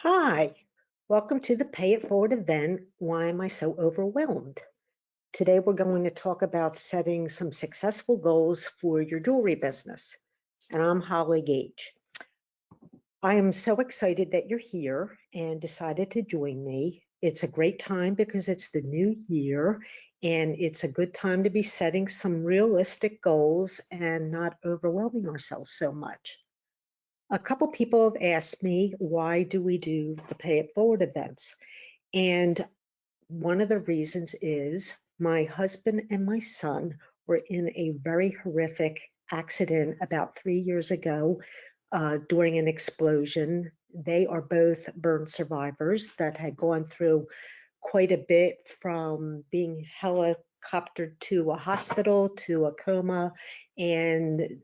Hi, welcome to the Pay It Forward event. Why am I so overwhelmed? Today we're going to talk about setting some successful goals for your jewelry business. And I'm Holly Gage. I am so excited that you're here and decided to join me. It's a great time because it's the new year and it's a good time to be setting some realistic goals and not overwhelming ourselves so much. A couple people have asked me, why do we do the Pay It Forward events? And one of the reasons is my husband and my son were in a very horrific accident about 3 years ago during an explosion. They are both burn survivors that had gone through quite a bit, from being helicoptered to a hospital to a coma, and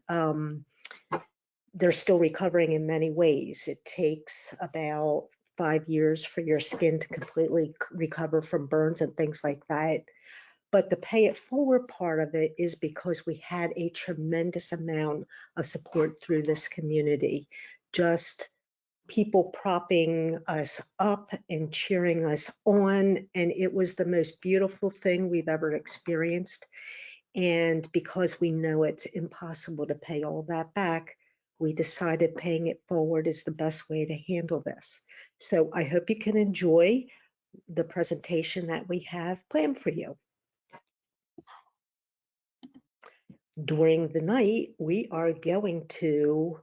they're still recovering in many ways. It takes about 5 years for your skin to completely recover from burns and things like that. But the pay it forward part of it is because we had a tremendous amount of support through this community. Just people propping us up and cheering us on. And it was the most beautiful thing we've ever experienced. And because we know it's impossible to pay all that back, we decided paying it forward is the best way to handle this. So I hope you can enjoy the presentation that we have planned for you. During the night, we are going to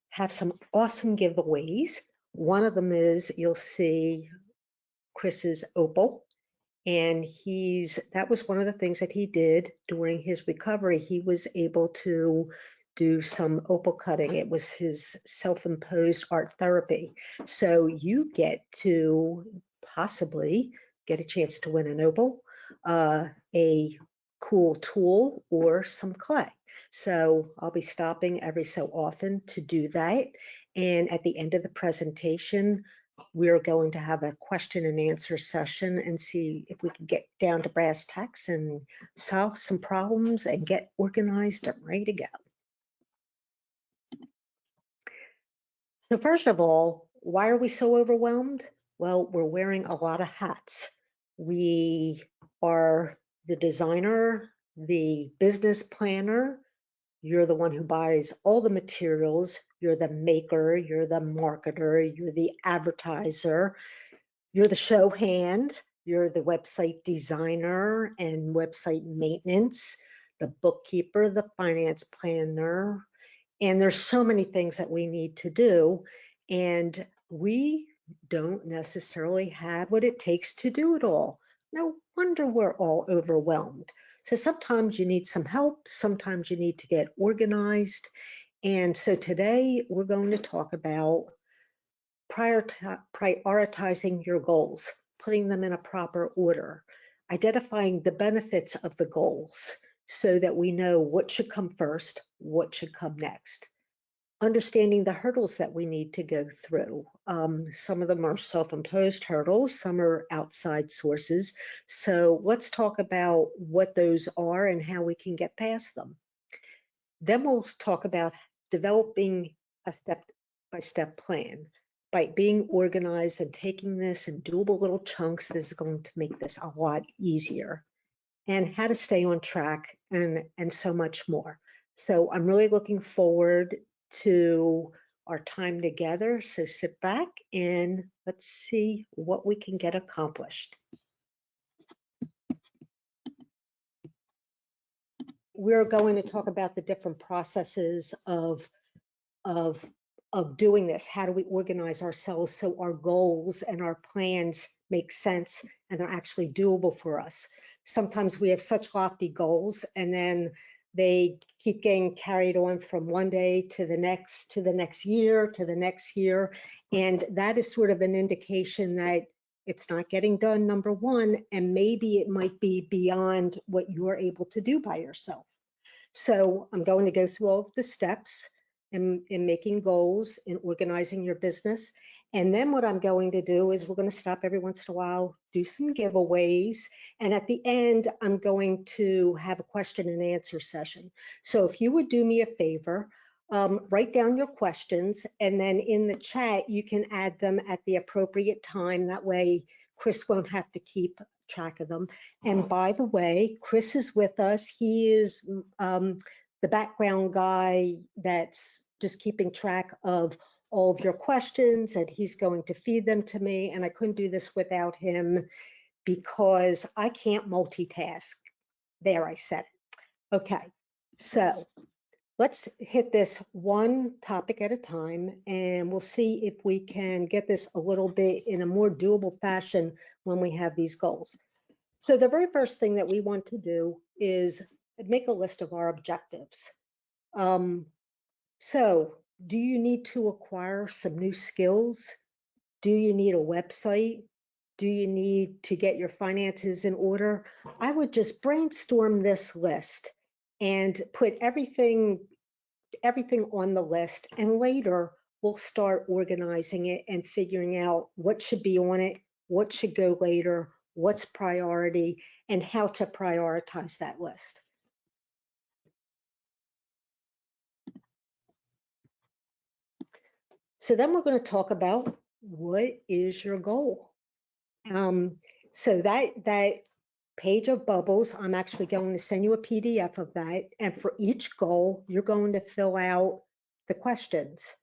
have some awesome giveaways. One of them is, you'll see Chris's opal. And that was one of the things that he did during his recovery. He was able to do some opal cutting. It was his self-imposed art therapy. So you get to possibly get a chance to win an opal, a cool tool, or some clay. So I'll be stopping every so often to do that. And at the end of the presentation, we're going to have a question and answer session and see if we can get down to brass tacks and solve some problems and get organized and ready to go. So first of all, why are we so overwhelmed? Well, we're wearing a lot of hats. We are the designer, the business planner. You're the one who buys all the materials. You're the maker, you're the marketer, you're the advertiser. You're the show hand, you're the website designer and website maintenance, the bookkeeper, the finance planner, and there's so many things that we need to do, and we don't necessarily have what it takes to do it all. No wonder we're all overwhelmed. So sometimes you need some help, sometimes you need to get organized. And so today we're going to talk about prioritizing your goals, putting them in a proper order, identifying the benefits of the goals so that we know what should come first, what should come next, understanding the hurdles that we need to go through. Some of them are self-imposed hurdles, some are outside sources. So let's talk about what those are and how we can get past them. Then we'll talk about developing a step-by-step plan. By being organized and taking this in doable little chunks, this is going to make this a lot easier. And how to stay on track and so much more. So I'm really looking forward to our time together. So sit back and let's see what we can get accomplished. We're going to talk about the different processes of of doing this. How do we organize ourselves so our goals and our plans make sense and they're actually doable for us? Sometimes we have such lofty goals and then they keep getting carried on from one day to the next year to the next year, and that is sort of an indication that it's not getting done, number one, and maybe it might be beyond what you're able to do by yourself. So I'm going to go through all of the steps in making goals, in organizing your business. And then what I'm going to do is we're going to stop every once in a while, do some giveaways. And at the end, I'm going to have a question and answer session. So if you would do me a favor, write down your questions, and then in the chat, you can add them at the appropriate time. That way, Chris won't have to keep track of them. And by the way, Chris is with us. He is the background guy that's just keeping track of all of your questions, and he's going to feed them to me. And I couldn't do this without him because I can't multitask. There, I said it. Okay, so let's hit this one topic at a time, and we'll see if we can get this a little bit in a more doable fashion when we have these goals. So the very first thing that we want to do is make a list of our objectives. So do you need to acquire some new skills? Do you need a website? Do you need to get your finances in order? I would just brainstorm this list and put everything on the list, and later we'll start organizing it and figuring out what should be on it, what should go later, what's priority, and how to prioritize that list. So then we're going to talk about what is your goal. So that page of bubbles, I'm actually going to send you a PDF of that. And for each goal, you're going to fill out the questions.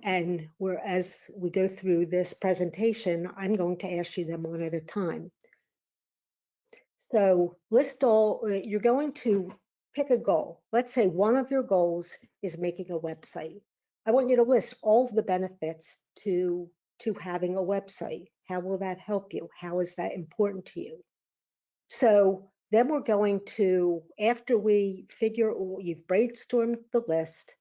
And as we go through this presentation, I'm going to ask you them one at a time. So you're going to pick a goal. Let's say one of your goals is making a website. I want you to list all of the benefits to having a website. How will that help you? How is that important to you? So then we're going to, after we you've brainstormed the list,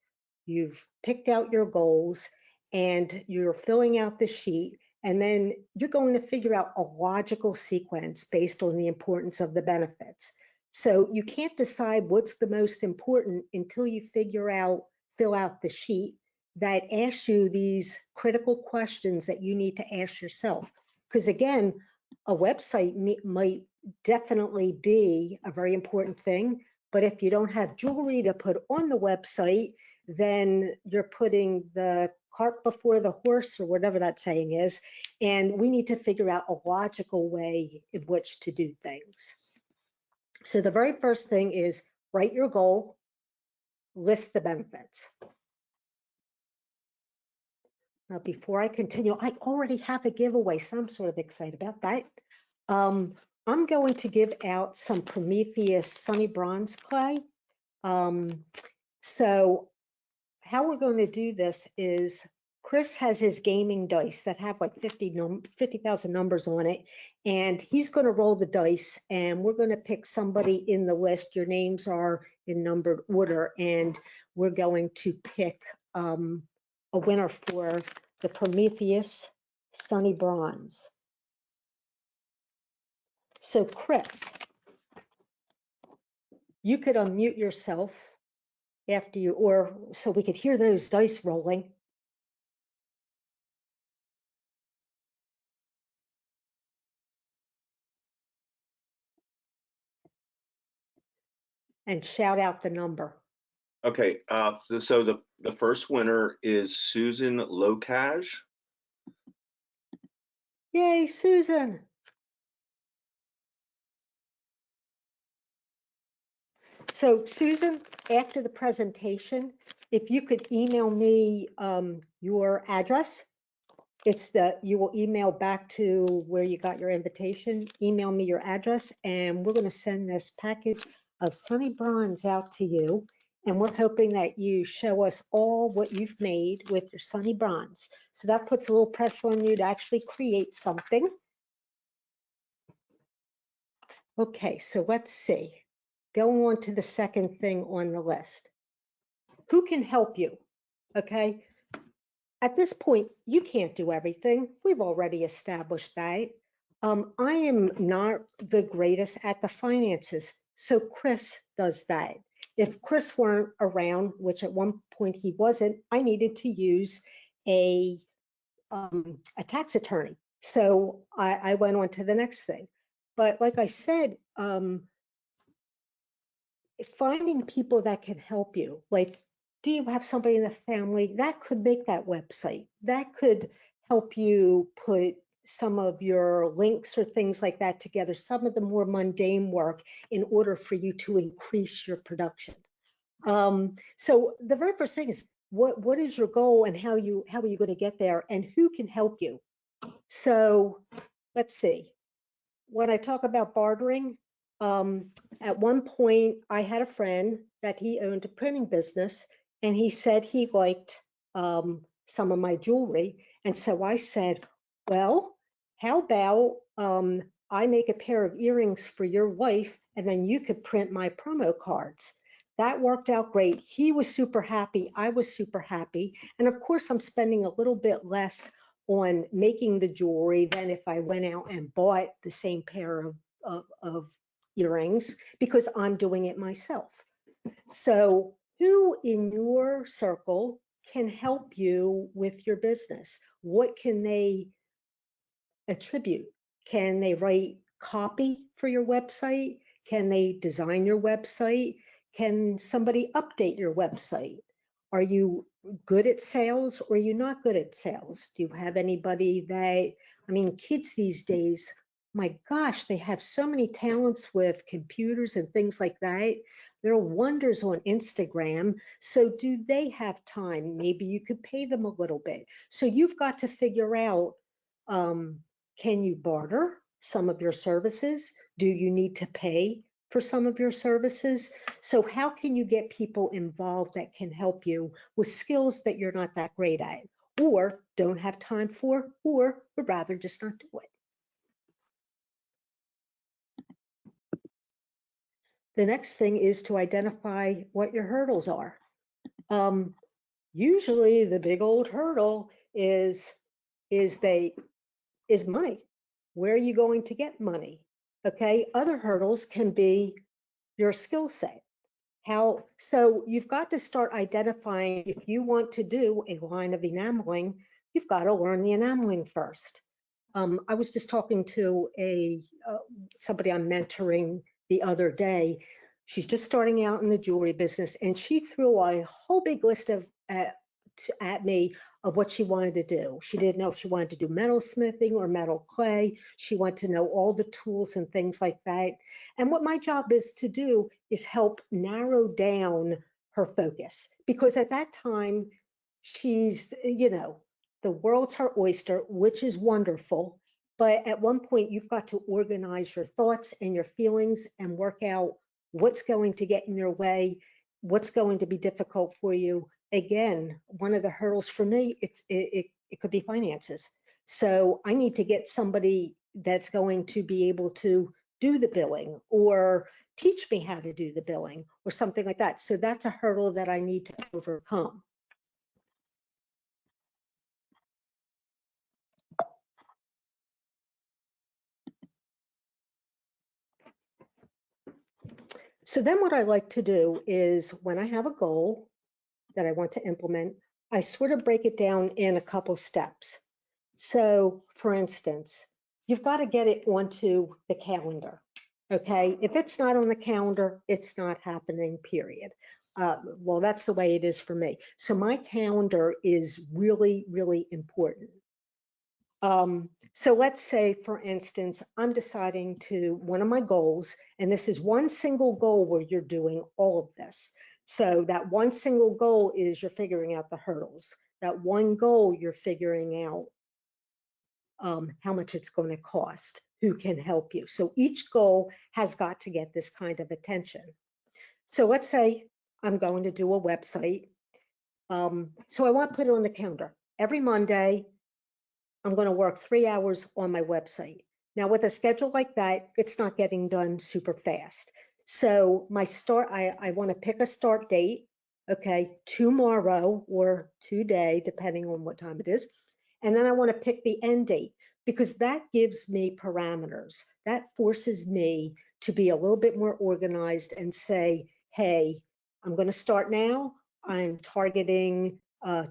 you've picked out your goals, and you're filling out the sheet, and then you're going to figure out a logical sequence based on the importance of the benefits. So you can't decide what's the most important until you fill out the sheet that asks you these critical questions that you need to ask yourself. Because again, a website might definitely be a very important thing, but if you don't have jewelry to put on the website, then you're putting the cart before the horse, or whatever that saying is, and we need to figure out a logical way in which to do things. So the very first thing is write your goal, list the benefits. Now, before I continue, I already have a giveaway, so I'm sort of excited about that. I'm going to give out some Prometheus Sunny Bronze clay. So how we're going to do this is Chris has his gaming dice that have like 50,000 numbers on it, and he's going to roll the dice, and we're going to pick somebody in the list. Your names are in numbered order, and we're going to pick a winner for the Prometheus Sunny Bronze. So Chris, you could unmute yourself after you, or so we could hear those dice rolling. And shout out the number. Okay, so the first winner is Susan Locage. Yay, Susan. So Susan, after the presentation, if you could email me your address, you will email back to where you got your invitation, email me your address, and we're going to send this package of Sunny Bronze out to you. And we're hoping that you show us all what you've made with your Sunny Bronze. So that puts a little pressure on you to actually create something. Okay, so let's see. Going on to the second thing on the list. Who can help you? Okay. At this point, you can't do everything. We've already established that. I am not the greatest at the finances, so Chris does that. If Chris weren't around, which at one point he wasn't, I needed to use a tax attorney. So I went on to the next thing. But like I said, finding people that can help you, like do you have somebody in the family that could make that website? That could help you put some of your links or things like that together, some of the more mundane work in order for you to increase your production. So the very first thing is what is your goal and how are you going to get there and who can help you? So let's see. When I talk about bartering, at one point I had a friend that he owned a printing business and he said he liked some of my jewelry. And so I said, well, how about I make a pair of earrings for your wife and then you could print my promo cards. That worked out great. He was super happy. I was super happy. And of course, I'm spending a little bit less on making the jewelry than if I went out and bought the same pair of earrings because I'm doing it myself. So who in your circle can help you with your business? What can they attribute? Can they write copy for your website? Can they design your website? Can somebody update your website? Are you good at sales or are you not good at sales? Do you have anybody that, I mean, kids these days, my gosh, they have so many talents with computers and things like that. They're wonders on Instagram. So do they have time? Maybe you could pay them a little bit. So you've got to figure out, can you barter some of your services? Do you need to pay for some of your services? So how can you get people involved that can help you with skills that you're not that great at or don't have time for or would rather just not do it? The next thing is to identify what your hurdles are. Usually the big old hurdle is money. Where are you going to get money? Okay, other hurdles can be your skill set. So you've got to start identifying if you want to do a line of enameling, you've got to learn the enameling first. I was just talking to somebody I'm mentoring the other day. She's just starting out in the jewelry business, and she threw a whole big list at me of what she wanted to do. She didn't know if she wanted to do metal smithing or metal clay. She wanted to know all the tools and things like that. And what my job is to do is help narrow down her focus, because at that time she's, the world's her oyster, which is wonderful. But at one point, you've got to organize your thoughts and your feelings and work out what's going to get in your way, what's going to be difficult for you. Again, one of the hurdles for me, it could be finances. So I need to get somebody that's going to be able to do the billing or teach me how to do the billing or something like that. So that's a hurdle that I need to overcome. So then what I like to do is when I have a goal that I want to implement, I sort of break it down in a couple steps. So for instance, you've got to get it onto the calendar. Okay, if it's not on the calendar, it's not happening, period. Well, that's the way it is for me. So my calendar is really, really important. So let's say, for instance, I'm deciding to, one of my goals, and this is one single goal where you're doing all of this. So that one single goal is you're figuring out the hurdles. That one goal, you're figuring out how much it's going to cost, who can help you. So each goal has got to get this kind of attention. So let's say I'm going to do a website. So I want to put it on the calendar. Every Monday, I'm going to work 3 hours on my website. Now, with a schedule like that, it's not getting done super fast. So my start, I want to pick a start date, okay, tomorrow or today, depending on what time it is. And then I want to pick the end date because that gives me parameters. That forces me to be a little bit more organized and say, hey, I'm going to start now. I'm targeting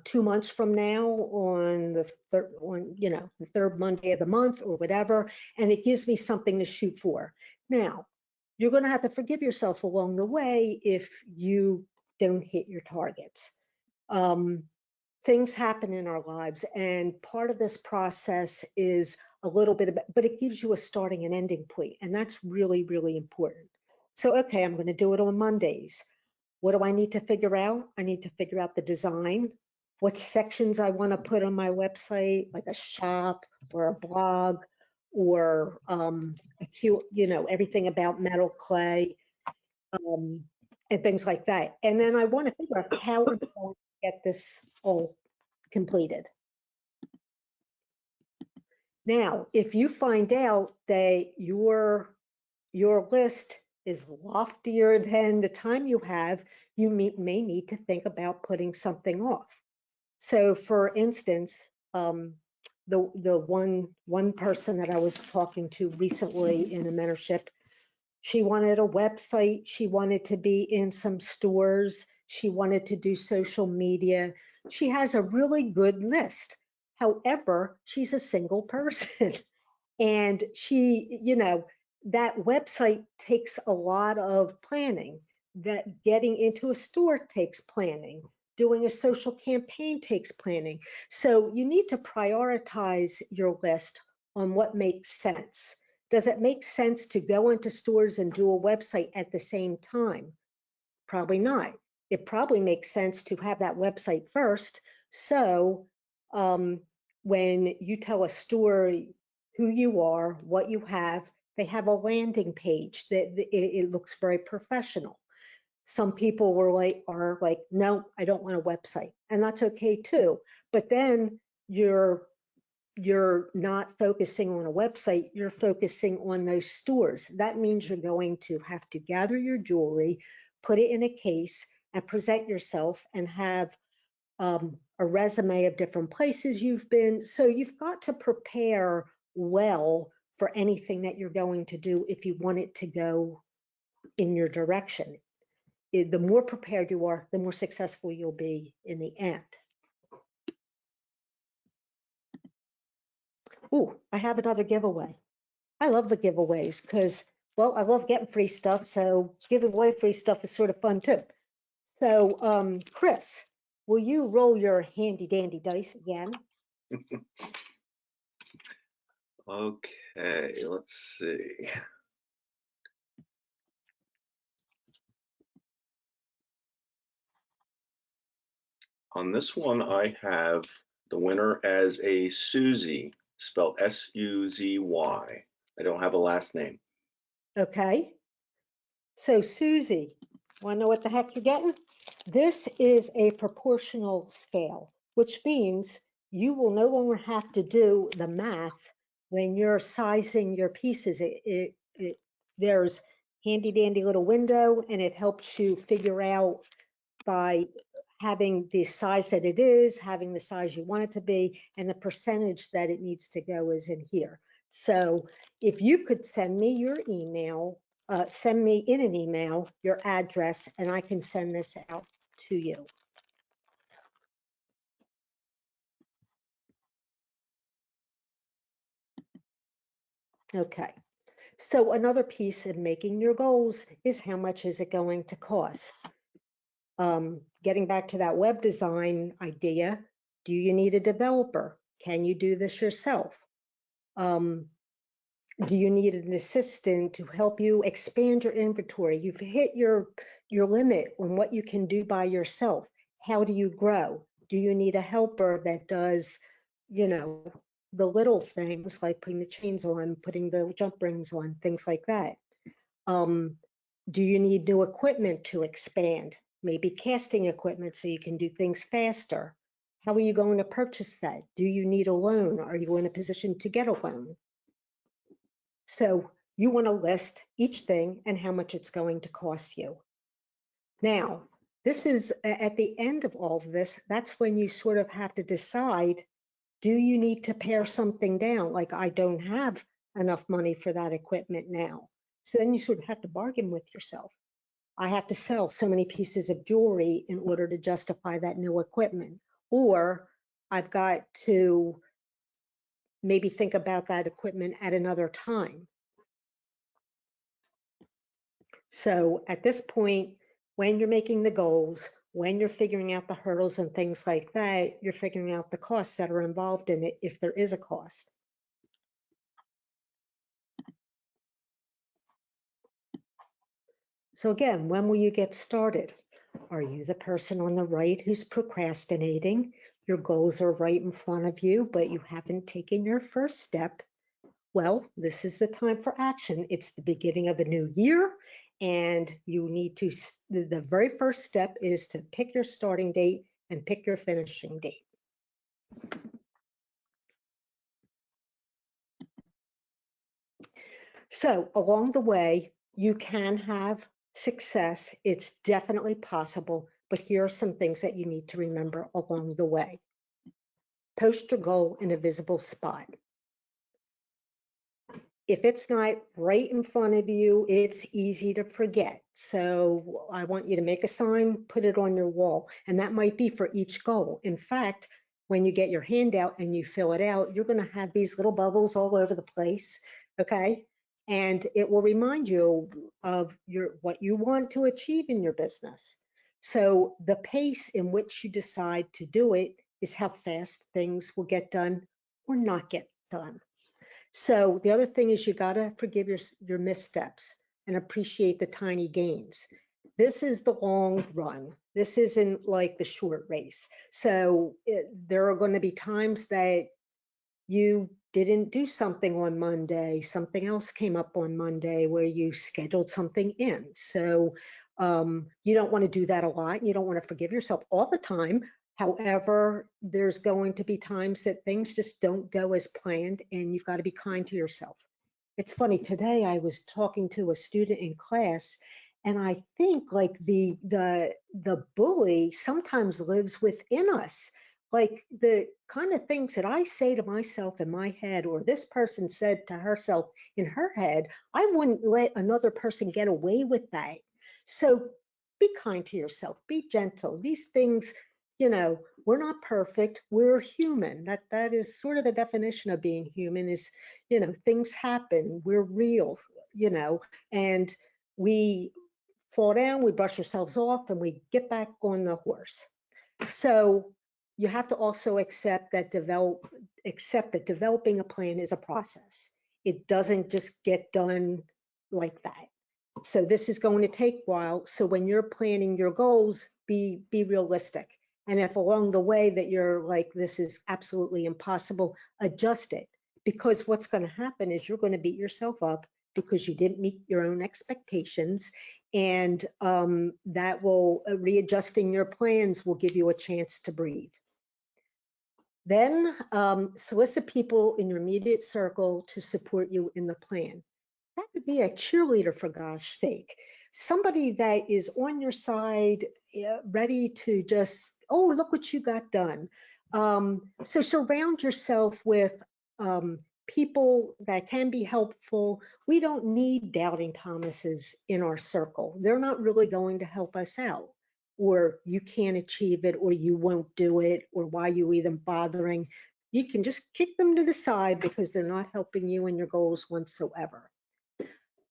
2 months from now on the third Monday of the month or whatever, and it gives me something to shoot for. Now, you're going to have to forgive yourself along the way if you don't hit your targets. Things happen in our lives, and part of this process is a little bit about, but it gives you a starting and ending point, and that's really, really important. So, okay, I'm going to do it on Mondays. What do I need to figure out? I need to figure out the design, what sections I want to put on my website, like a shop or a blog, or everything about metal clay, um, and things like that. And then I want to figure out how I'm going to get this all completed. Now, if you find out that your list is loftier than the time you have, you may need to think about putting something off. So, for instance, the one person that I was talking to recently in a mentorship, she wanted a website, she wanted to be in some stores, she wanted to do social media. She has a really good list. However, she's a single person. And that website takes a lot of planning, that getting into a store takes planning, doing a social campaign takes planning. So you need to prioritize your list on what makes sense. Does it make sense to go into stores and do a website at the same time? Probably not. It probably makes sense to have that website first. So when you tell a story, who you are, what you have, they have a landing page that it looks very professional. Some people are like, no, I don't want a website, and that's okay too. But then you're not focusing on a website, you're focusing on those stores. That means you're going to have to gather your jewelry, put it in a case, and present yourself and have a resume of different places you've been. So you've got to prepare well for anything that you're going to do if you want it to go in your direction. The more prepared you are, the more successful you'll be in the end. Ooh, I have another giveaway. I love the giveaways because, well, I love getting free stuff. So giving away free stuff is sort of fun too. So, Chris, will you roll your handy dandy dice again? Okay, let's see. On this one, I have the winner as a Suzy, spelled S-U-Z-Y. I don't have a last name. Okay. So, Susie, want to know what the heck you're getting? This is a proportional scale, which means you will no longer have to do the math when you're sizing your pieces. There's handy dandy little window, and it helps you figure out by having the size that it is, having the size you want it to be, and the percentage that it needs to go is in here. So if you could send me your email, send me in an email your address, and I can send this out to you. Okay. So another piece of making your goals is how much is it going to cost? Getting back to that web design idea, do you need a developer? Can you do this yourself? Do you need an assistant to help you expand your inventory? You've hit your limit on what you can do by yourself. How do you grow? Do you need a helper that does, the little things like putting the chains on, putting the jump rings on, things like that? Do you need new equipment to expand? Maybe casting equipment so you can do things faster. How are you going to purchase that? Do you need a loan? Are you in a position to get a loan? So you want to list each thing and how much it's going to cost you. Now, this is at the end of all of this, that's when you sort of have to decide, do you need to pare something down? Like, I don't have enough money for that equipment now. So then you sort of have to bargain with yourself. I have to sell so many pieces of jewelry in order to justify that new equipment. Or I've got to maybe think about that equipment at another time. So at this point, when you're making the goals, when you're figuring out the hurdles and things like that, you're figuring out the costs that are involved in it if there is a cost. So again, when will you get started? Are you the person on the right who's procrastinating? Your goals are right in front of you, but you haven't taken your first step. Well, this is the time for action. It's the beginning of a new year, and you need to, the very first step is to pick your starting date and pick your finishing date. So along the way, you can have success. It's definitely possible, but here are some things that you need to remember along the way. Post your goal in a visible spot. If it's not right in front of you, it's easy to forget. So I want you to make a sign, put it on your wall, and that might be for each goal. In fact, when you get your handout and you fill it out, you're going to have these little bubbles all over the place, okay? And it will remind you of what you want to achieve in your business. So the pace in which you decide to do it is how fast things will get done or not get done. So the other thing is you got to forgive your missteps and appreciate the tiny gains. This is the long run. This isn't like the short race. So there are going to be times that you didn't do something on Monday, something else came up on Monday where you scheduled something in. So you don't want to do that a lot. You don't want to forgive yourself all the time. However, there's going to be times that things just don't go as planned, and you've got to be kind to yourself. It's funny, today I was talking to a student in class, and I think like the bully sometimes lives within us. Like the kind of things that I say to myself in my head, or this person said to herself in her head, I wouldn't let another person get away with that. So be kind to yourself, be gentle. These things, we're not perfect, we're human. That is sort of the definition of being human is, things happen, we're real, and we fall down, we brush ourselves off, and we get back on the horse. So you have to also accept that developing a plan is a process. It doesn't just get done like that. So this is going to take a while. So when you're planning your goals, be realistic. And if along the way that you're like, this is absolutely impossible, adjust it. Because what's going to happen is you're going to beat yourself up because you didn't meet your own expectations, and that will readjusting your plans will give you a chance to breathe. Then solicit people in your immediate circle to support you in the plan. That would be a cheerleader, for gosh sake. Somebody that is on your side, ready to just, oh, look what you got done. So surround yourself with people that can be helpful. We don't need doubting Thomases in our circle. They're not really going to help us out. Or you can't achieve it, or you won't do it, or why you even bothering. You can just kick them to the side because they're not helping you in your goals whatsoever.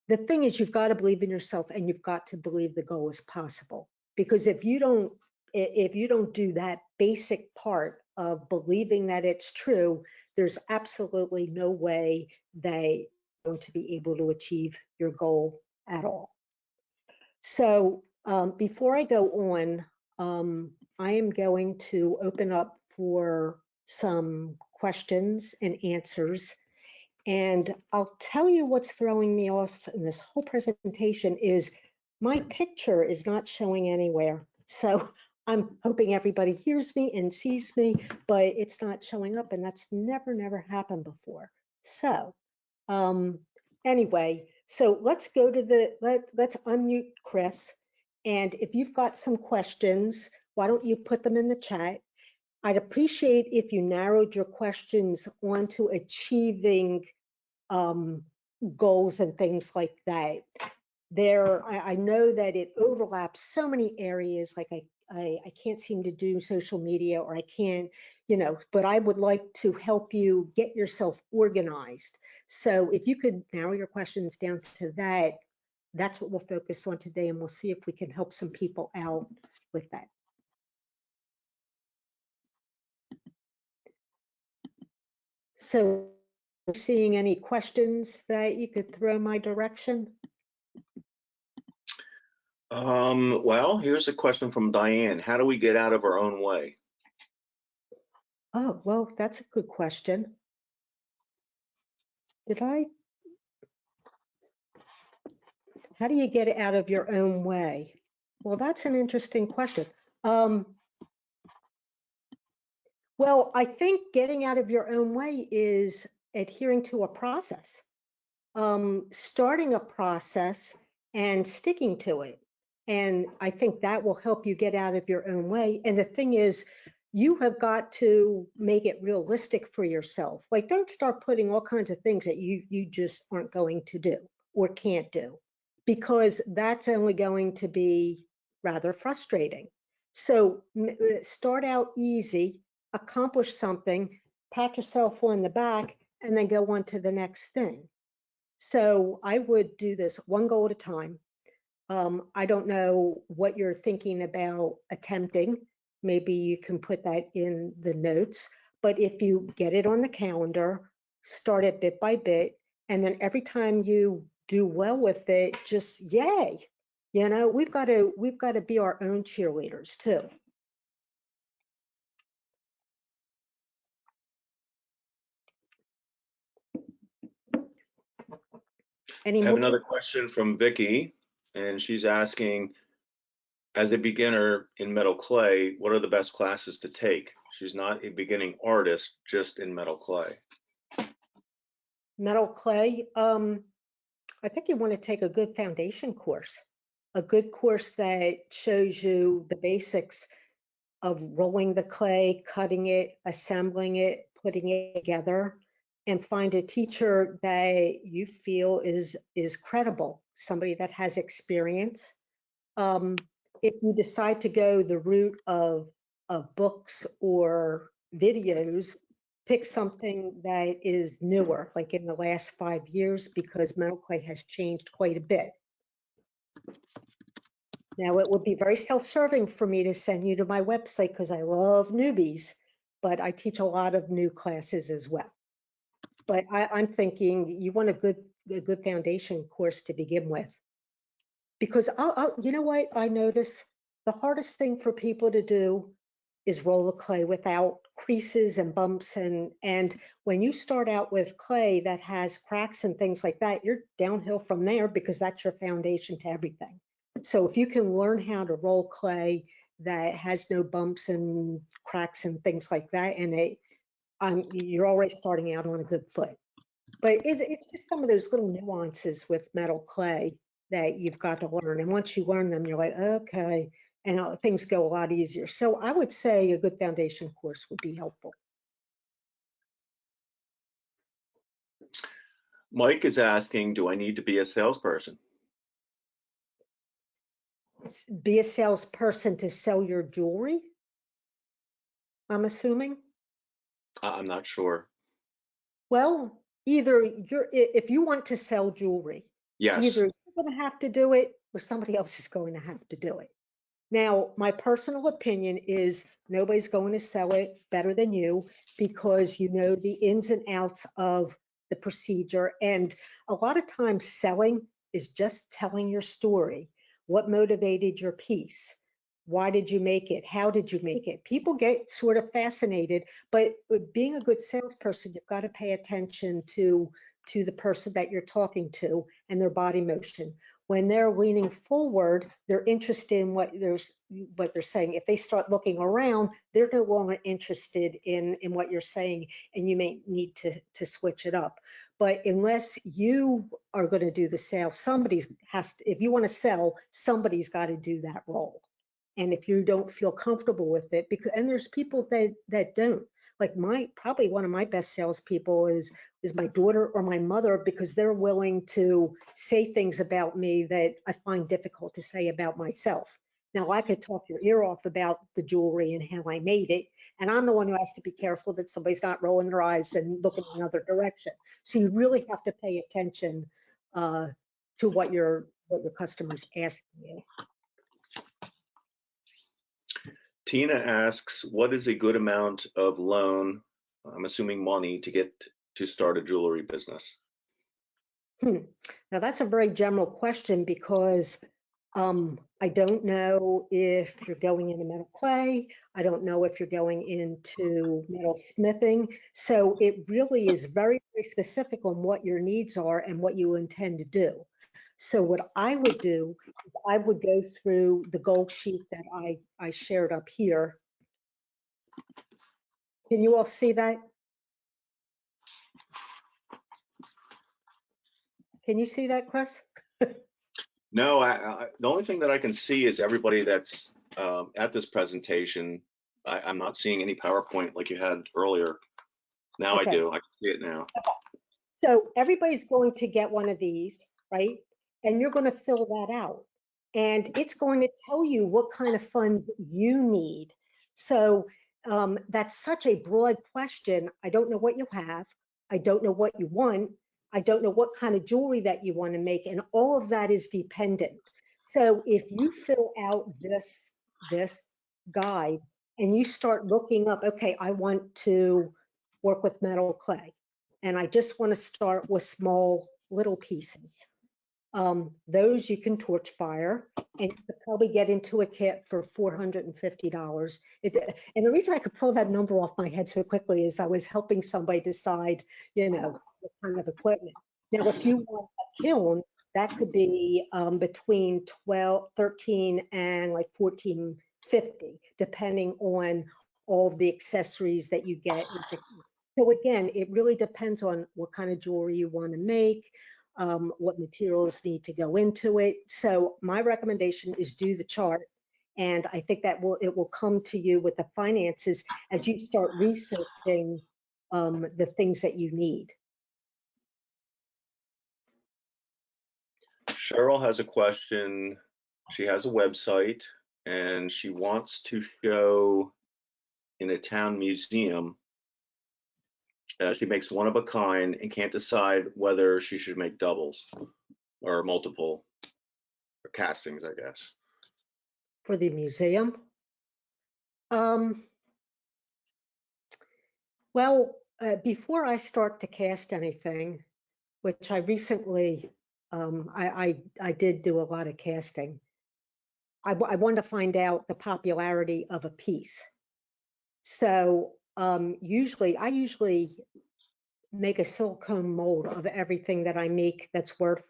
The thing is, you've got to believe in yourself, and you've got to believe the goal is possible. Because if you don't do that basic part of believing that it's true, there's absolutely no way that you're going to be able to achieve your goal at all. So before I go on, I am going to open up for some questions and answers. And I'll tell you what's throwing me off in this whole presentation is my picture is not showing anywhere. So I'm hoping everybody hears me and sees me, but it's not showing up, and that's never happened before. So anyway, so let's go to let's unmute Chris. And if you've got some questions, why don't you put them in the chat? I'd appreciate if you narrowed your questions onto achieving goals and things like that. I know that it overlaps so many areas, like I can't seem to do social media, or I can't, but I would like to help you get yourself organized. So if you could narrow your questions down to that, that's what we'll focus on today, and we'll see if we can help some people out with that. So, seeing any questions that you could throw my direction? Well, here's a question from Diane. How do we get out of our own way? Oh, well, that's a good question. How do you get out of your own way? Well, that's an interesting question. Well, I think getting out of your own way is adhering to a process, starting a process and sticking to it. And I think that will help you get out of your own way. And the thing is, you have got to make it realistic for yourself. Like, don't start putting all kinds of things that you just aren't going to do or can't do, because that's only going to be rather frustrating. So start out easy, accomplish something, pat yourself on the back, and then go on to the next thing. So I would do this one goal at a time. I don't know what you're thinking about attempting. Maybe you can put that in the notes. But if you get it on the calendar, start it bit by bit, and then every time you do well with it, just yay. You know, we've got to be our own cheerleaders too. Any I have more? another question from Vicky, and she's asking, as a beginner in metal clay, what are the best classes to take? She's not a beginning artist, just in metal clay. Metal clay. I think you want to take a good foundation course, a good course that shows you the basics of rolling the clay, cutting it, assembling it, putting it together, and find a teacher that you feel is credible, somebody that has experience. If you decide to go the route of books or videos, pick something that is newer, like in the last 5 years, because metal clay has changed quite a bit. Now, it would be very self-serving for me to send you to my website because I love newbies, but I teach a lot of new classes as well. But I'm thinking you want a good foundation course to begin with. Because you know what I notice? The hardest thing for people to do is roll the clay without creases and bumps. And when you start out with clay that has cracks and things like that, you're downhill from there because that's your foundation to everything. So if you can learn how to roll clay that has no bumps and cracks and things like that, and you're already starting out on a good foot. But it's just some of those little nuances with metal clay that you've got to learn. And once you learn them, you're like, okay, and things go a lot easier. So I would say a good foundation course would be helpful. Mike is asking, do I need to be a salesperson? Be a salesperson to sell your jewelry, I'm assuming. I'm not sure. Well, either if you want to sell jewelry, Yes. either you're going to have to do it or somebody else is going to have to do it. Now, my personal opinion is nobody's going to sell it better than you because you know the ins and outs of the procedure. And a lot of times selling is just telling your story. What motivated your piece? Why did you make it? How did you make it? People get sort of fascinated, but being a good salesperson, you've got to pay attention to the person that you're talking to and their body motion. When they're leaning forward, they're interested in what they're saying. If they start looking around, they're no longer interested in what you're saying, and you may need to switch it up. But unless you are going to do the sale, if you want to sell, somebody's got to do that role. And if you don't feel comfortable with it, and there's people that don't. Like probably one of my best salespeople is my daughter or my mother, because they're willing to say things about me that I find difficult to say about myself. Now, I could talk your ear off about the jewelry and how I made it, and I'm the one who has to be careful that somebody's not rolling their eyes and looking in another direction. So you really have to pay attention to what your customer's asking you. Tina asks, what is a good amount of loan I'm assuming money to get to start a jewelry business? Hmm. Now that's a very general question because I don't know if you're going into metal clay. I don't know if you're going into metal smithing. So it really is very, very specific on what your needs are and what you intend to do. So what I would do is I would go through the goal sheet that I shared up here. Can you all see that? Can you see that, Chris? No, the only thing that I can see is everybody that's at this presentation. I'm not seeing any PowerPoint like you had earlier. Now I Okay. do. I can see it now. So everybody's going to get one of these, right? And you're going to fill that out. And it's going to tell you what kind of funds you need. So that's such a broad question. I don't know what you have. I don't know what you want. I don't know what kind of jewelry that you want to make. And all of that is dependent. So if you fill out this guide and you start looking up, okay, I want to work with metal clay and I just want to start with small little pieces. Those you can torch fire, and you could probably get into a kit for $450. And the reason I could pull that number off my head so quickly is I was helping somebody decide, what kind of equipment. Now, if you want a kiln, that could be between 13 and like 1450, depending on all the accessories that you get with the. So again, it really depends on what kind of jewelry you want to make, what materials need to go into it. So my recommendation is do the chart. And I think that it will come to you with the finances as you start researching the things that you need. Cheryl has a question. She has a website and she wants to show in a town museum. She makes one of a kind and can't decide whether she should make doubles or multiple or castings, I guess. For the museum. Um, well, before I start to cast anything, which I recently, I did do a lot of casting. I wanted to find out the popularity of a piece. So I usually make a silicone mold of everything that I make that's worth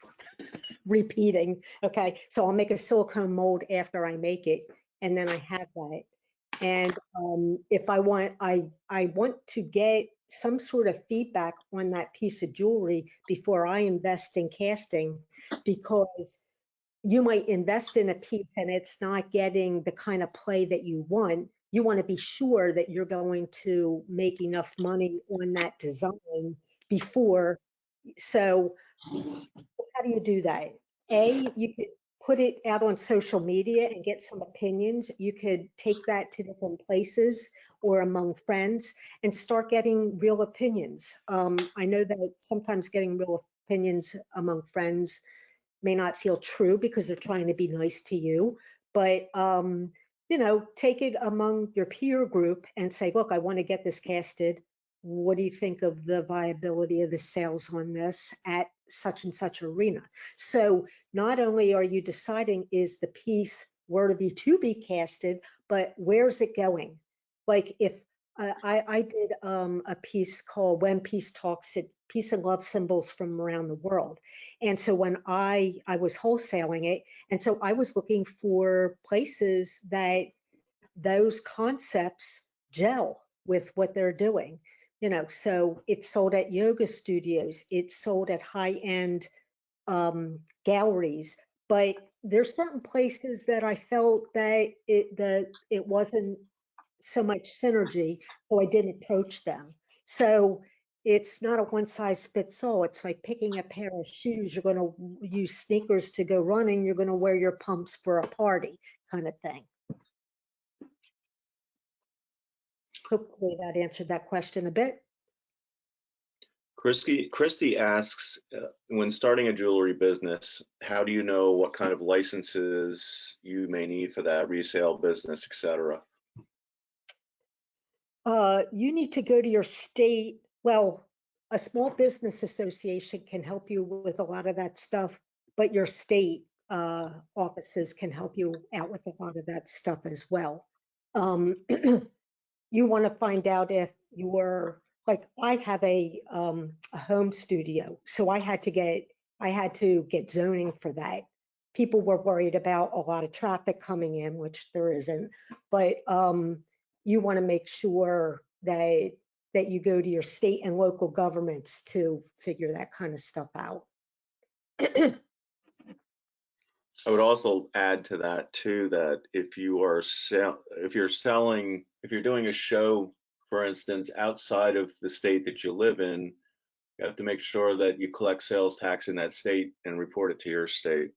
repeating. Okay, so I'll make a silicone mold after I make it, and then I have that. And if I want to get some sort of feedback on that piece of jewelry before I invest in casting, because you might invest in a piece and it's not getting the kind of play that you want. You want to be sure that you're going to make enough money on that design before. So how do you do that? You could put it out on social media and get some opinions. You could take that to different places or among friends and start getting real opinions. I know that sometimes getting real opinions among friends may not feel true because they're trying to be nice to you, but take it among your peer group and say, look, I want to get this casted. What do you think of the viability of the sales on this at such and such arena? So not only are you deciding is the piece worthy to be casted, but where's it going? Like if I did a piece called When Peace Talks, it peace and love symbols from around the world. And so when I was wholesaling it, and so I was looking for places that those concepts gel with what they're doing. So it's sold at yoga studios, it's sold at high-end galleries, but there's certain places that I felt that it wasn't so much synergy, so I didn't approach them. So it's not a one size fits all. It's like picking a pair of shoes. You're going to use sneakers to go running. You're going to wear your pumps for a party, kind of thing. Hopefully that answered that question a bit. Christy asks, when starting a jewelry business, how do you know what kind of licenses you may need for that resale business, etc.? You need to go to your state. Well, a small business association can help you with a lot of that stuff, but your state offices can help you out with a lot of that stuff as well. Um, you want to find out if you're like I have a home studio, so I had to get zoning for that. People were worried about a lot of traffic coming in, which there isn't, but you want to make sure that you go to your state and local governments to figure that kind of stuff out. I would also add to that too that if you're selling, if you're doing a show, for instance, outside of the state that you live in, you have to make sure that you collect sales tax in that state and report it to your state.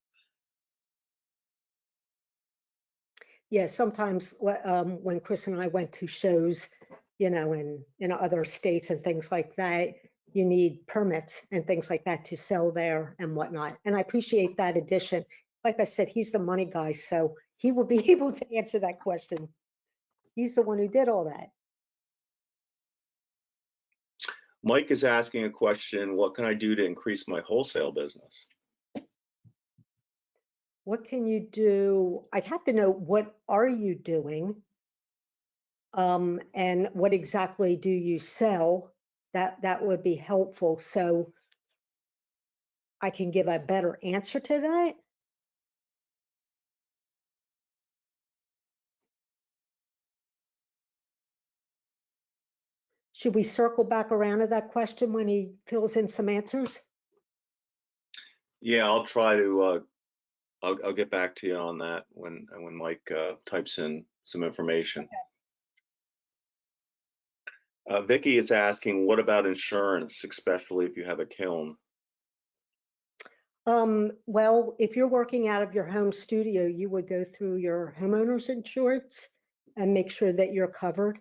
Yeah, sometimes when Chris and I went to shows, in other states and things like that, you need permits and things like that to sell there and whatnot. And I appreciate that addition. Like I said, he's the money guy, so he will be able to answer that question. He's the one who did all that. Mike is asking a question, what can I do to increase my wholesale business? What can you do? I'd have to know, what are you doing? And what exactly do you sell? That would be helpful. So I can give a better answer to that. Should we circle back around to that question when he fills in some answers? Yeah, I'll try to, I'll get back to you on that when Mike types in some information. Vicky is asking, what about insurance, especially if you have a kiln? Well, if you're working out of your home studio, you would go through your homeowner's insurance and make sure that you're covered.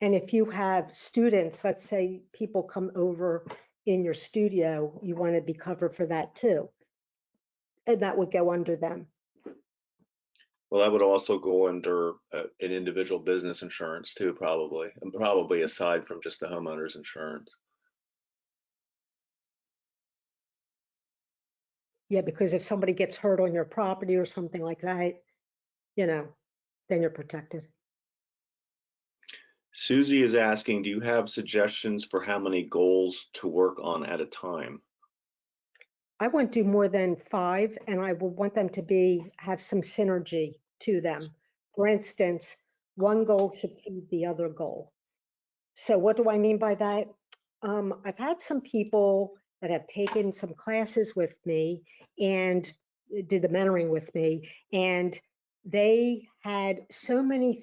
And if you have students, let's say people come over in your studio, you want to be covered for that too. And that would go under them. Well, that would also go under an individual business insurance too, probably, and probably aside from just the homeowner's insurance. Yeah, because if somebody gets hurt on your property or something like that, then you're protected. Susie is asking, do you have suggestions for how many goals to work on at a time? I won't do more than 5, and I will want them to have some synergy to them. For instance, one goal should feed the other goal. So what do I mean by that? I've had some people that have taken some classes with me and did the mentoring with me, and they had so many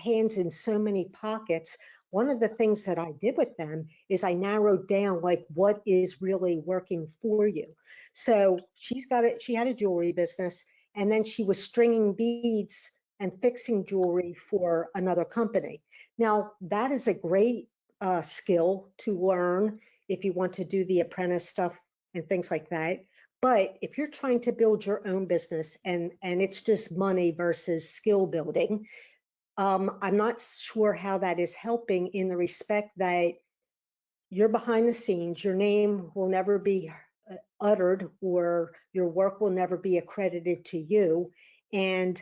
hands in so many pockets. One of the things that I did with them is I narrowed down like what is really working for you. So she had a jewelry business, and then she was stringing beads and fixing jewelry for another company. Now, that is a great skill to learn if you want to do the apprentice stuff and things like that. But if you're trying to build your own business and it's just money versus skill building, I'm not sure how that is helping in the respect that you're behind the scenes, your name will never be uttered or your work will never be accredited to you. And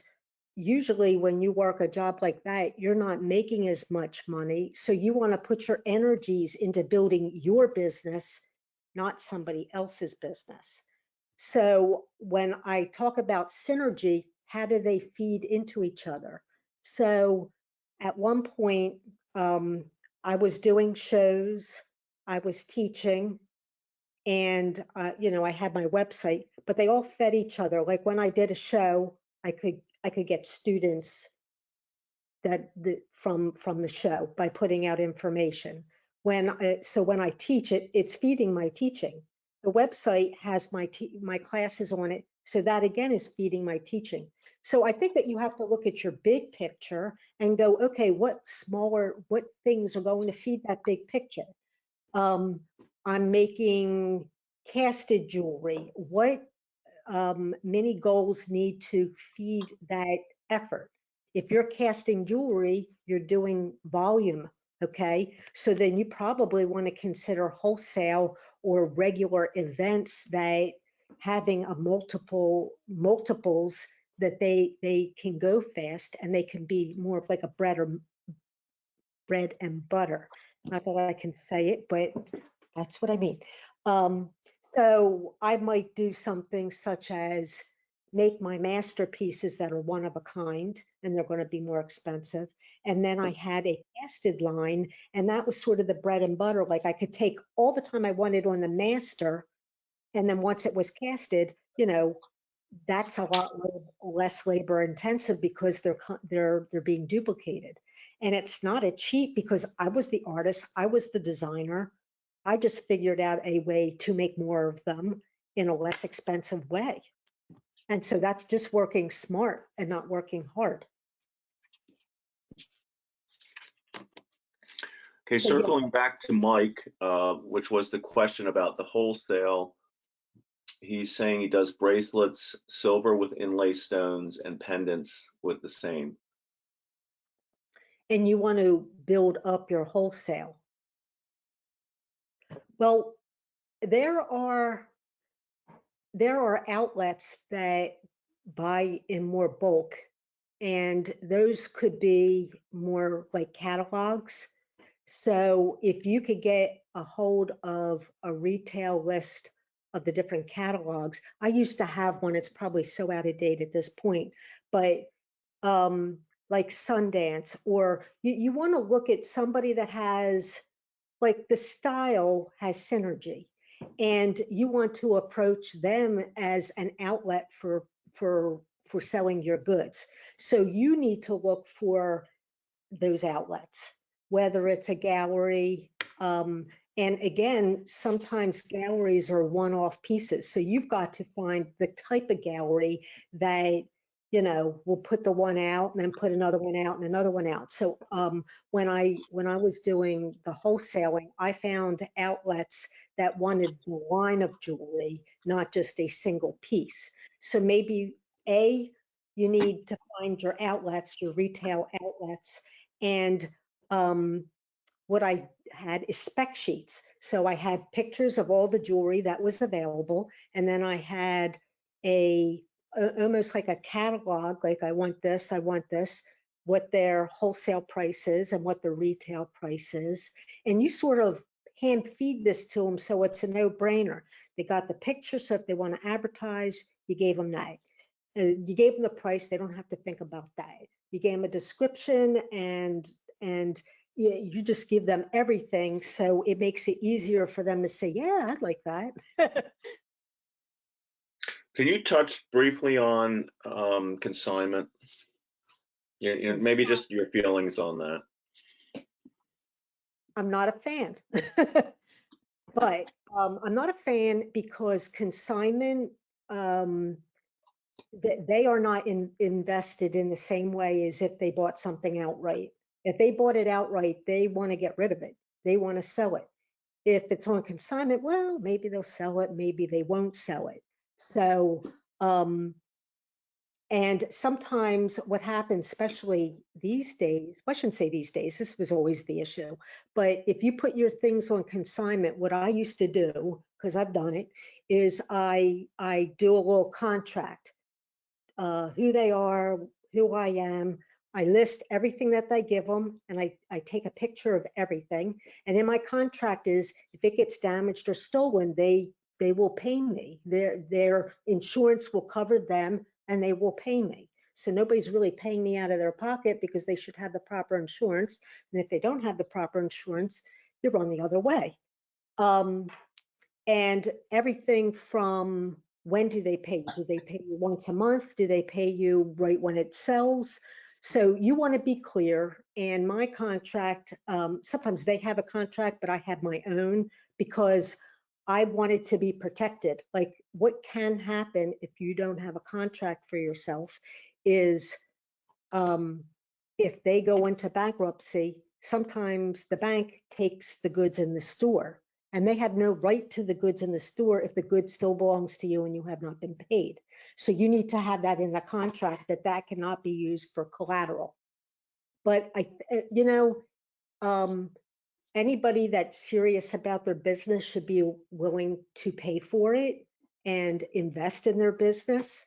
usually when you work a job like that, you're not making as much money. So you want to put your energies into building your business, not somebody else's business. So when I talk about synergy, how do they feed into each other? So at one point, I was doing shows, I was teaching, and I had my website, but they all fed each other. Like when I did a show, I could get students from the show by putting out information. When I teach it, it's feeding my teaching. The website has my classes on it, so that again is feeding my teaching. So I think that you have to look at your big picture and go, okay, what things are going to feed that big picture? I'm making casted jewelry. What mini goals need to feed that effort? If you're casting jewelry, you're doing volume, okay? So then you probably want to consider wholesale or regular events that having a multiples that they can go fast and they can be more of like a bread and butter. Not that I can say it, but that's what I mean. Um, so I might do something such as make my masterpieces that are one of a kind, and they're going to be more expensive. And then I had a casted line, and that was sort of the bread and butter. Like I could take all the time I wanted on the master, and then once it was casted, that's a lot less labor intensive because they're being duplicated. And it's not a cheat because I was the artist, I was the designer. I just figured out a way to make more of them in a less expensive way. And so that's just working smart and not working hard. Okay, So yeah, circling back to Mike, which was the question about the wholesale. He's saying he does bracelets, silver with inlay stones, and pendants with the same. and you want to build up your wholesale. Well, there are there are outlets that buy in more bulk, and those could be more like catalogs. So if you could get a hold of a retail list of the different catalogs, I used to have one, it's probably so out of date at this point, but like Sundance, or you want to look at somebody that has like the style has synergy, and you want to approach them as an outlet for selling your goods. So you need to look for those outlets, whether it's a gallery. And again, sometimes galleries are one-off pieces. So you've got to find the type of gallery that, will put the one out and then put another one out and another one out. So when I was doing the wholesaling, I found outlets that wanted the line of jewelry, not just a single piece. So maybe you need to find your outlets, your retail outlets, and what I had is spec sheets. So I had pictures of all the jewelry that was available, and then I had almost like a catalog, like I want this, what their wholesale price is and what the retail price is. And you sort of hand feed this to them so it's a no-brainer. They got the picture, so if they want to advertise, you gave them that. You gave them the price, they don't have to think about that. You gave them a description, and you just give them everything, so it makes it easier for them to say, yeah, I'd like that. Can you touch briefly on consignment? Yeah, maybe just your feelings on that. I'm not a fan. But I'm not a fan because consignment, they are not invested in the same way as if they bought something outright. If they bought it outright, they want to get rid of it. They want to sell it. If it's on consignment, well, maybe they'll sell it, maybe they won't sell it. So, and sometimes what happens, especially these days, well, I shouldn't say these days, this was always the issue, but if you put your things on consignment, what I used to do, because I've done it, is I do a little contract, who they are, who I am. I list everything that I give them, and I take a picture of everything. And in my contract is, if it gets damaged or stolen, they will pay me. Their insurance will cover them, and they will pay me. So nobody's really paying me out of their pocket because they should have the proper insurance. And if they don't have the proper insurance, you run the other way. And everything from when do they pay you? Do they pay you once a month? Do they pay you right when it sells? So you want to be clear. And my contract, sometimes they have a contract, but I have my own because I want it to be protected. Like what can happen if you don't have a contract for yourself is if they go into bankruptcy, sometimes the bank takes the goods in the store and they have no right to the goods in the store if the good still belongs to you and you have not been paid. So you need to have that in the contract that that cannot be used for collateral. But you know, um, anybody that's serious about their business should be willing to pay for it and invest in their business.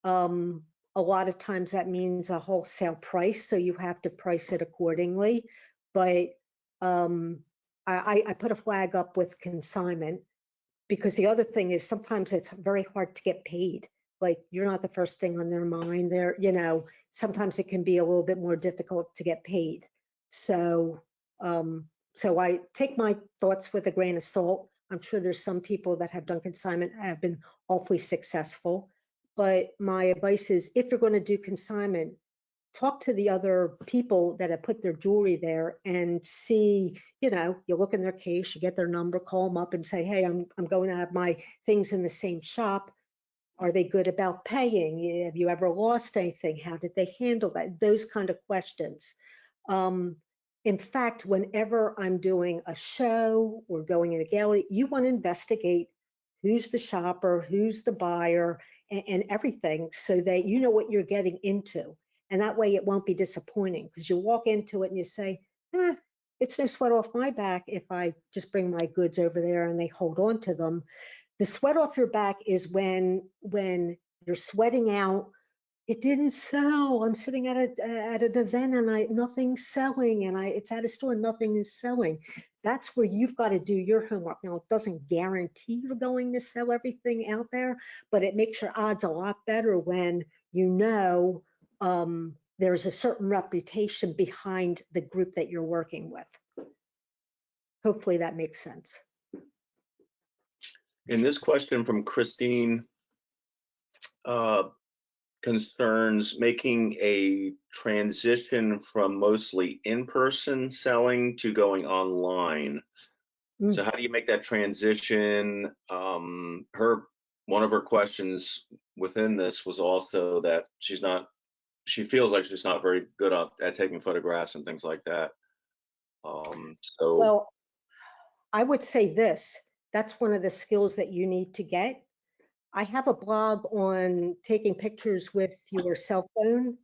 Um, a lot of times that means a wholesale price, so you have to price it accordingly. But um, I put a flag up with consignment, because the other thing is sometimes it's very hard to get paid. Like you're not the first thing on their mind. They're, sometimes it can be a little bit more difficult to get paid. So, so I take my thoughts with a grain of salt. I'm sure there's some people that have done consignment have been awfully successful. But my advice is, if you're going to do consignment, talk to the other people that have put their jewelry there and see, you look in their case, you get their number, call them up and say, hey, I'm going to have my things in the same shop. Are they good about paying? Have you ever lost anything? How did they handle that? Those kind of questions. Um, in fact, whenever I'm doing a show or going in a gallery, you want to investigate who's the shopper, who's the buyer, and everything, so that you know what you're getting into. And that way it won't be disappointing, because you walk into it and you say, it's no sweat off my back if I just bring my goods over there and they hold on to them. The sweat off your back is when you're sweating out, it didn't sell. I'm sitting at an event and nothing's selling, and it's at a store and nothing is selling. That's where you've got to do your homework. Now, it doesn't guarantee you're going to sell everything out there, but it makes your odds a lot better when there's a certain reputation behind the group that you're working with. Hopefully that makes sense. And this question from Christine uh, concerns making a transition from mostly in-person selling to going online. So how do you make that transition? One of her questions within this was also that she feels like she's not very good at taking photographs and things like that. So Well, I would say this, that's one of the skills that you need to get. I have a blog on taking pictures with your cell phone,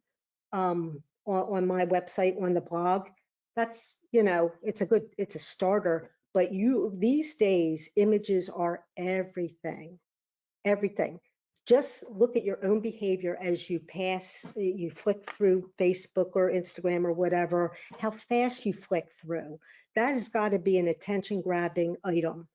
on my website on the blog. That's, it's a starter, but these days, images are everything, everything. Just look at your own behavior as you flick through Facebook or Instagram or whatever, how fast you flick through. That has got to be an attention grabbing item.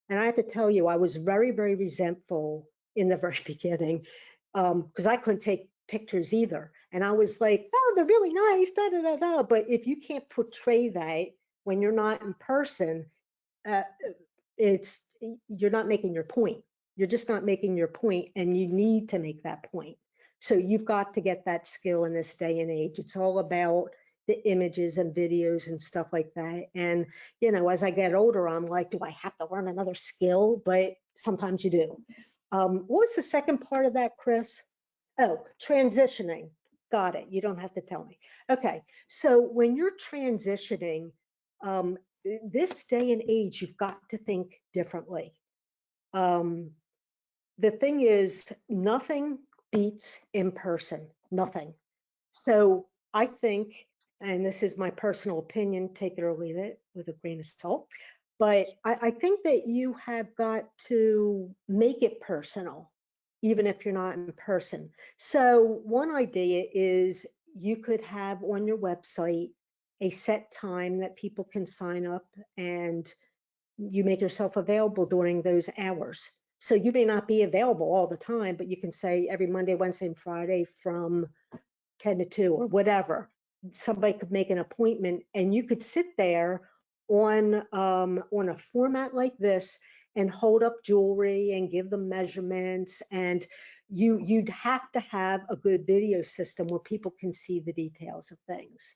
And I have to tell you, I was very, very resentful in the very beginning, because I couldn't take pictures either. And I was like, oh, they're really nice, da da da da. But if you can't portray that when you're not in person, uh, it's you're not making your point. You're just not making your point, and you need to make that point. So you've got to get that skill in this day and age. It's all about the images and videos and stuff like that. And as I get older, I'm like, do I have to learn another skill? But sometimes you do. What was the second part of that, Chris? Oh, transitioning. Got it. You don't have to tell me. Okay. So when you're transitioning, um, this day and age, you've got to think differently. Um, the thing is, nothing beats in person, nothing. So I think, and this is my personal opinion, take it or leave it with a grain of salt, but I think that you have got to make it personal, even if you're not in person. So one idea is you could have on your website a set time that people can sign up, and you make yourself available during those hours. So you may not be available all the time, but you can say every Monday, Wednesday, and Friday from 10 to 2 or whatever. Somebody could make an appointment, and you could sit there on a format like this and hold up jewelry and give them measurements. And you'd have to have a good video system where people can see the details of things.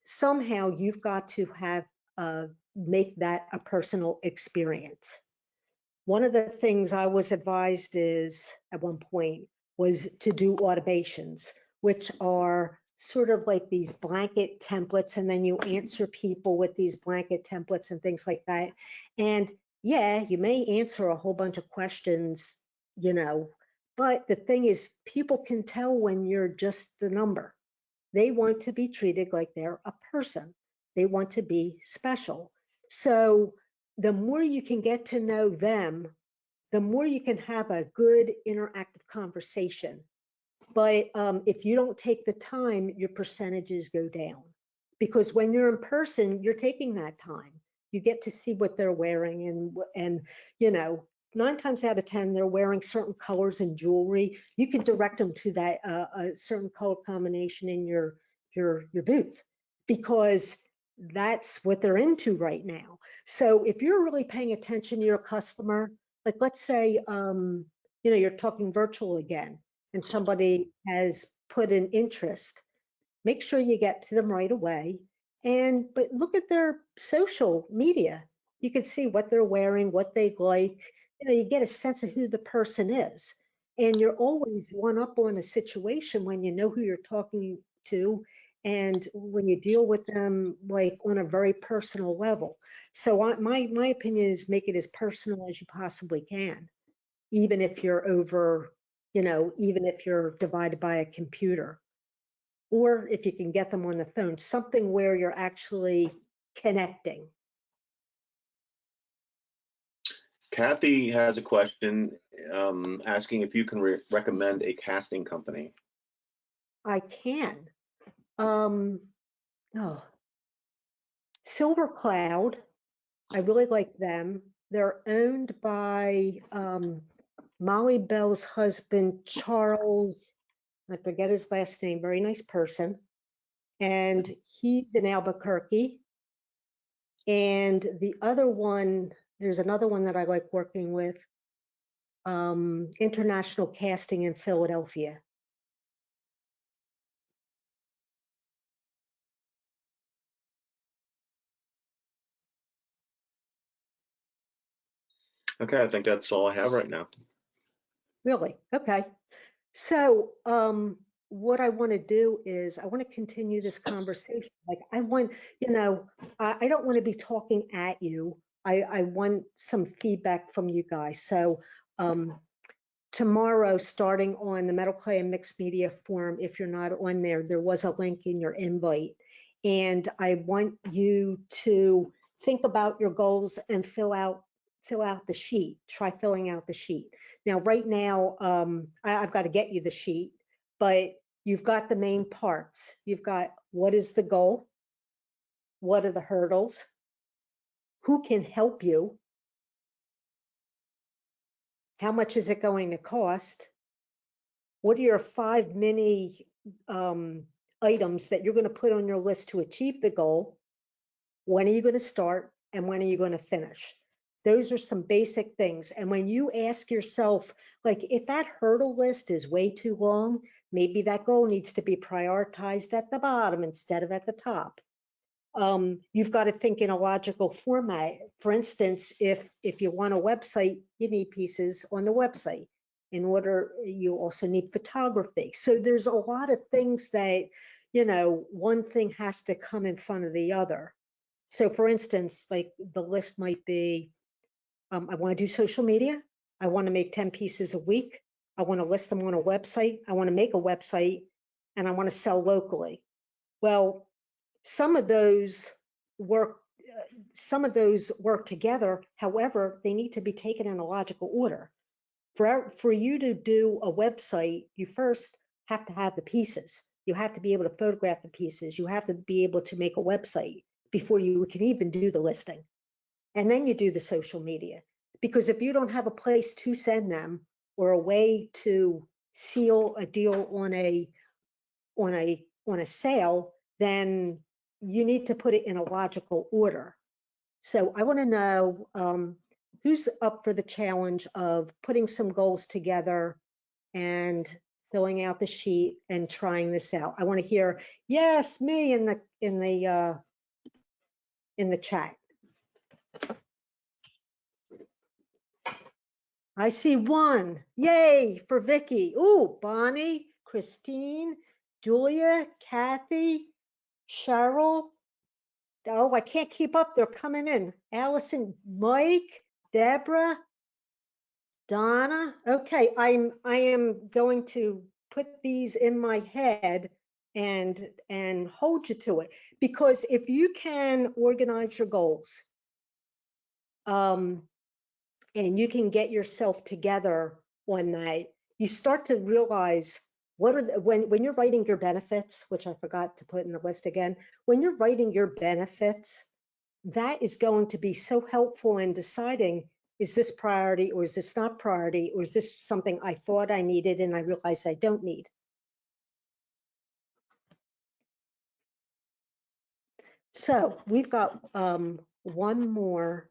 Somehow you've got to have make that a personal experience. One of the things I was advised is at one point was to do automations, which are sort of like these blanket templates, and then you answer people with these blanket templates and things like that. And yeah, you may answer a whole bunch of questions, but the thing is, people can tell when you're just the number. They want to be treated like they're a person. They want to be special. So the more you can get to know them, the more you can have a good interactive conversation. But if you don't take the time, your percentages go down. Because when you're in person, you're taking that time. You get to see what they're wearing, and you know, 9 times out of 10, they're wearing certain colors and jewelry. You can direct them to that a certain color combination in your booth, because that's what they're into right now. So if you're really paying attention to your customer, like let's say you know, you're talking virtual again, and somebody has put an interest, make sure you get to them right away. And but look at their social media. You can see what they're wearing, what they like. You know, you get a sense of who the person is. And you're always one up on a situation when you know who you're talking to, and when you deal with them like on a very personal level. So my opinion is make it as personal as you possibly can, even if you're over, you know, even if you're divided by a computer, or if you can get them on the phone, something where you're actually connecting. Kathy has a question asking if you can recommend a casting company. I can. Um, oh, Silver Cloud, I really like them. They're owned by Molly Bell's husband, Charles. I forget his last name, very nice person. And he's in Albuquerque. And the other one, there's another one that I like working with, International Casting in Philadelphia. Okay, I think that's all I have right now. Really? Okay. So, what I want to do is I want to continue this conversation. Like I want, you know, I don't want to be talking at you. I want some feedback from you guys. So, tomorrow, starting on the Metal Clay and Mixed Media Forum, if you're not on there, there was a link in your invite. And I want you to think about your goals and fill out the sheet. Try filling out the sheet. Now, right now, I've got to get you the sheet, but you've got the main parts. You've got what is the goal? What are the hurdles? Who can help you? How much is it going to cost? What are your 5 mini items that you're going to put on your list to achieve the goal? When are you going to start, and when are you going to finish? Those are some basic things. And when you ask yourself, like, if that hurdle list is way too long, maybe that goal needs to be prioritized at the bottom instead of at the top. You've got to think in a logical format. For instance, if you want a website, you need pieces on the website. In order, you also need photography. So there's a lot of things that, you know, one thing has to come in front of the other. So for instance, like the list might be, I want to do social media. I want to make 10 pieces a week. I want to list them on a website. I want to make a website, and I want to sell locally. Well, some of those work together. However, they need to be taken in a logical order. For you to do a website, you first have to have the pieces. You have to be able to photograph the pieces. You have to be able to make a website before you can even do the listing. And then you do the social media. Because if you don't have a place to send them, or a way to seal a deal on a sale, then you need to put it in a logical order. So I want to know who's up for the challenge of putting some goals together and filling out the sheet and trying this out. I want to hear yes, me in the chat. I see one. Yay for Vicky. Ooh, Bonnie, Christine, Julia, Kathy, Cheryl. Oh, I can't keep up. They're coming in. Allison, Mike, Deborah, Donna. Okay, I am going to put these in my head and hold you to it. Because if you can organize your goals, and you can get yourself together one night, you start to realize what are when you're writing your benefits, which I forgot to put in the list again, when you're writing your benefits, that is going to be so helpful in deciding, is this priority or is this not priority, or is this something I thought I needed and I realize I don't need. So we've got one more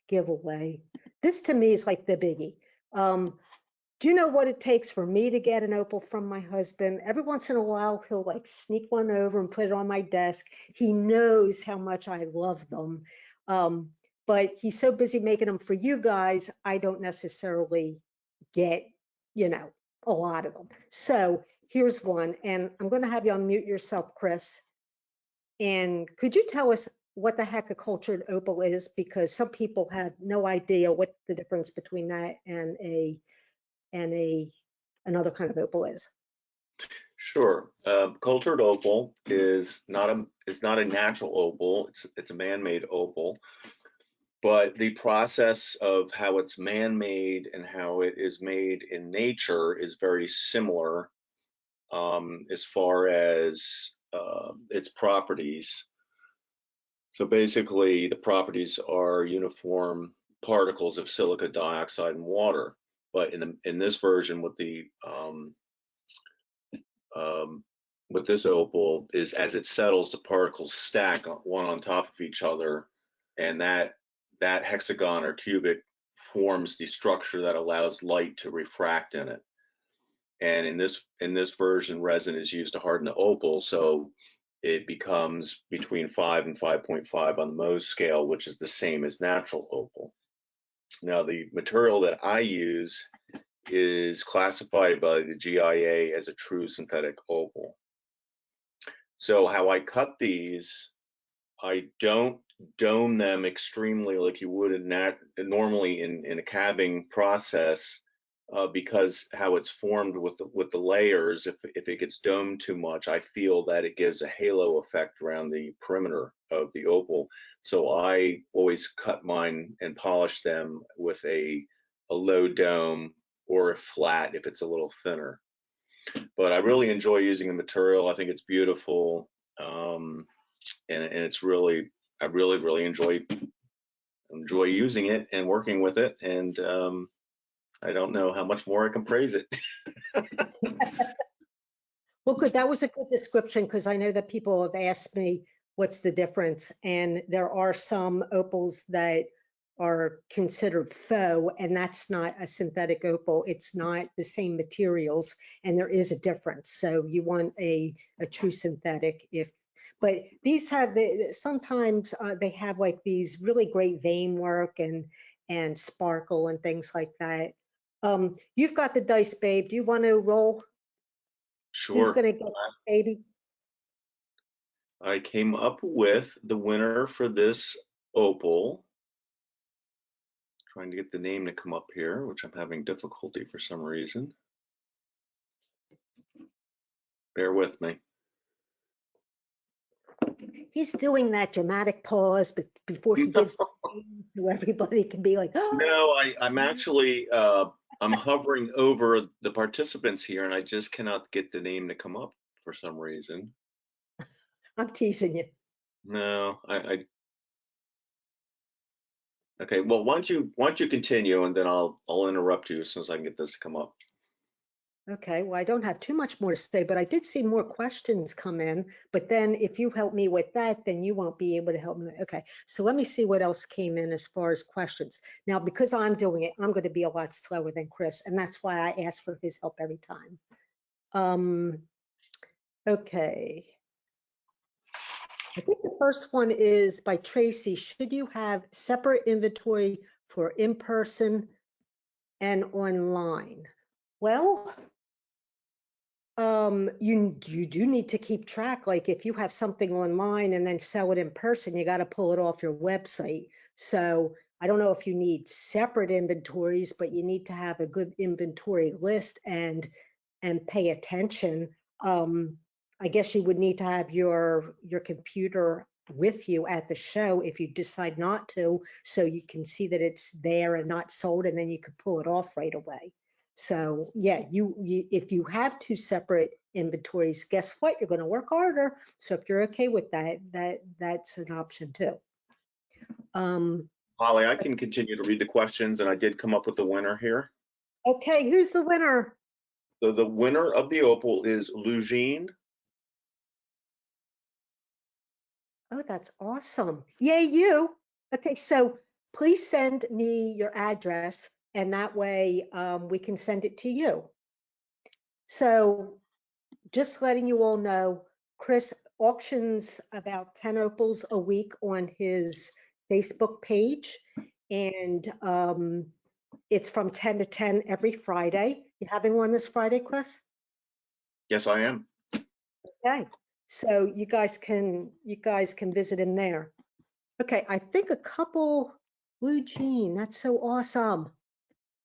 giveaway. This to me is like the biggie. Do you know what it takes for me to get an opal from my husband? Every once in a while, he'll like sneak one over and put it on my desk. He knows how much I love them. But he's so busy making them for you guys, I don't necessarily get, a lot of them. So here's one, and I'm going to have you unmute yourself, Chris. And could you tell us what the heck a cultured opal is? Because some people have no idea what the difference between that and another kind of opal is. Sure. Cultured opal is not a natural opal. It's a man-made opal. But the process of how it's man-made and how it is made in nature is very similar, as far as its properties. So basically, the properties are uniform particles of silica dioxide and water. But in this version, with this opal is, as it settles, the particles stack one on top of each other, and that hexagon or cubic forms the structure that allows light to refract in it. And in this version, resin is used to harden the opal, so it becomes between 5 and 5.5 on the Mohs scale, which is the same as natural opal. Now, the material that I use is classified by the GIA as a true synthetic opal. So how I cut these, I don't dome them extremely like you would normally in a cabbing process, because how it's formed with the layers. If it gets domed too much, I feel that it gives a halo effect around the perimeter of the opal. So I always cut mine and polish them with a low dome or a flat if it's a little thinner. But I really enjoy using the material. I think it's beautiful, and it's really, I really enjoy using it and working with it. And I don't know how much more I can praise it. Well, good. That was a good description, because I know that people have asked me what's the difference, and there are some opals that are considered faux, and that's not a synthetic opal. It's not the same materials, and there is a difference. So you want a true synthetic. But these have sometimes they have like these really great vein work and sparkle and things like that. You've got the dice, babe. Do you want to roll? Who's Sure. gonna get baby? I came up with the winner for this opal. Trying to get the name to come up here, which I'm having difficulty for some reason. Bear with me. He's doing that dramatic pause, but before he gives the name, so everybody can be like, oh. No, I'm actually I'm hovering over the participants here, and I just cannot get the name to come up for some reason. I'm teasing you. No, okay. Well, once you continue, and then I'll interrupt you as soon as I can get this to come up. Okay, well, I don't have too much more to say, but I did see more questions come in. But then if you help me with that, then you won't be able to help me. Okay, so let me see what else came in as far as questions. Now, because I'm doing it, I'm going to be a lot slower than Chris, and that's why I ask for his help every time. Okay. I think the first one is by Tracy. Should you have separate inventory for in-person and online? Well, you do need to keep track. Like if you have something online and then sell it in person, you got to pull it off your website. So I don't know if you need separate inventories, but you need to have a good inventory list and pay attention I guess you would need to have your computer with you at the show if you decide not to, so you can see that it's there and not sold, and then you could pull it off right away. So yeah, you if you have two separate inventories, guess what? You're going to work harder. So if you're okay with that, that's an option too. Holly, I can continue to read the questions, and I did come up with the winner here. Okay, who's the winner? So the winner of the Opal is Lugine. Oh, that's awesome. Yay, you. Okay, so please send me your address, and that way we can send it to you. So just letting you all know, Chris auctions about 10 opals a week on his Facebook page, and it's from 10 to 10 every Friday. You having one this Friday, Chris? Yes, I am. Okay, so you guys can visit him there. Okay, I think a couple, Blue Jean, that's so awesome.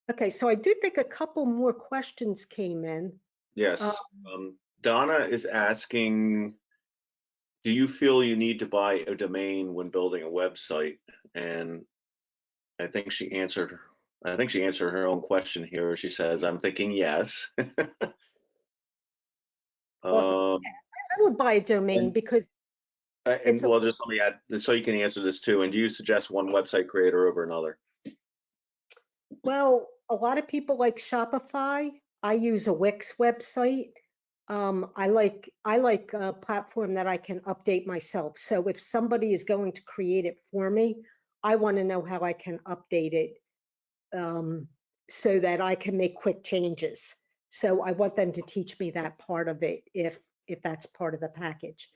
Okay, so I do think a couple more questions came in. Yes. Donna is asking, do you feel you need to buy a domain when building a website? And I think she answered her own question here. She says, I'm thinking yes. Awesome. um, Yeah, I would buy a domain and, because and it's a, well, just let me add, so you can answer this too. And do you suggest one website creator over another? well, a lot of people like Shopify. I use a Wix website. I like a platform that I can update myself. So if somebody is going to create it for me, I want to know how I can update it so that I can make quick changes. So I want them to teach me that part of it if that's part of the package.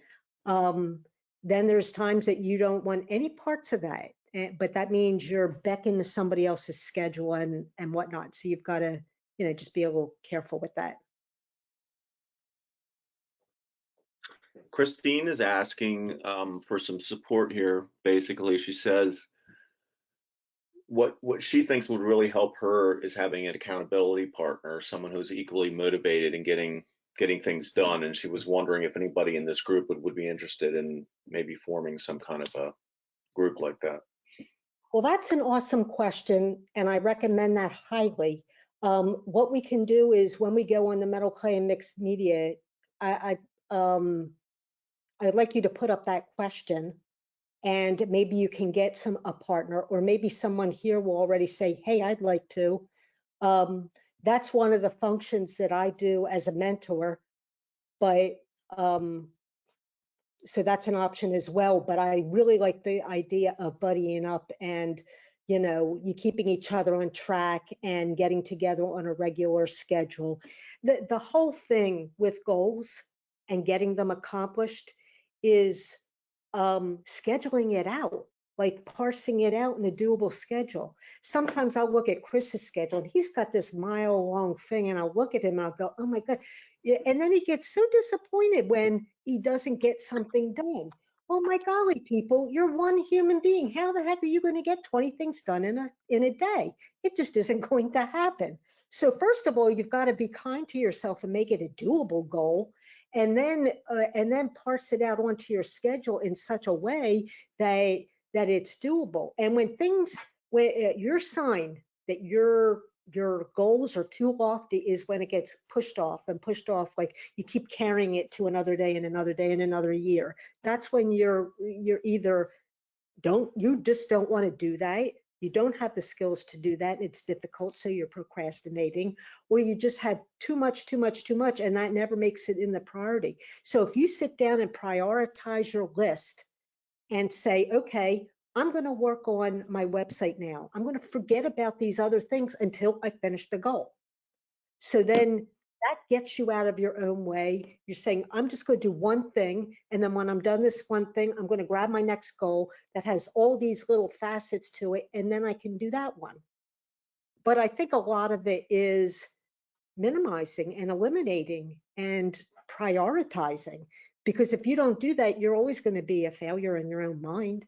Um, then there's times that you don't want any parts of that, but that means you're beckoning to somebody else's schedule and whatnot. So you've got to, just be a little careful with that. Christine is asking for some support here. Basically, she says what she thinks would really help her is having an accountability partner, someone who's equally motivated in getting things done. And she was wondering if anybody in this group would be interested in maybe forming some kind of a group like that. Well, that's an awesome question, and I recommend that highly. What we can do is when we go on the metal clay and mixed media, I'd like you to put up that question, and maybe you can get a partner, or maybe someone here will already say, hey, I'd like to. Um, that's one of the functions that I do as a mentor, but um, so that's an option as well. But I really like the idea of buddying up and, you keeping each other on track and getting together on a regular schedule. The whole thing with goals and getting them accomplished is scheduling it out, like parsing it out in a doable schedule. Sometimes I'll look at Chris's schedule and he's got this mile long thing, and I'll look at him and I'll go, oh my God. And then he gets so disappointed when he doesn't get something done. Well, my golly, people, you're one human being. How the heck are you going to get 20 things done in a day? It just isn't going to happen. So first of all, you've got to be kind to yourself and make it a doable goal, and then parse it out onto your schedule in such a way that it's doable. And when your sign that your goals are too lofty is when it gets pushed off and pushed off, like you keep carrying it to another day and another day and another year. That's when you're either you just don't want to do that, you don't have the skills to do that, it's difficult, so you're procrastinating, or you just have too much, and that never makes it in the priority. So if you sit down and prioritize your list and say, okay, I'm going to work on my website now, I'm going to forget about these other things until I finish the goal. So then that gets you out of your own way. You're saying, I'm just going to do one thing. And then when I'm done this one thing, I'm going to grab my next goal that has all these little facets to it. And then I can do that one. But I think a lot of it is minimizing and eliminating and prioritizing. Because if you don't do that, you're always going to be a failure in your own mind.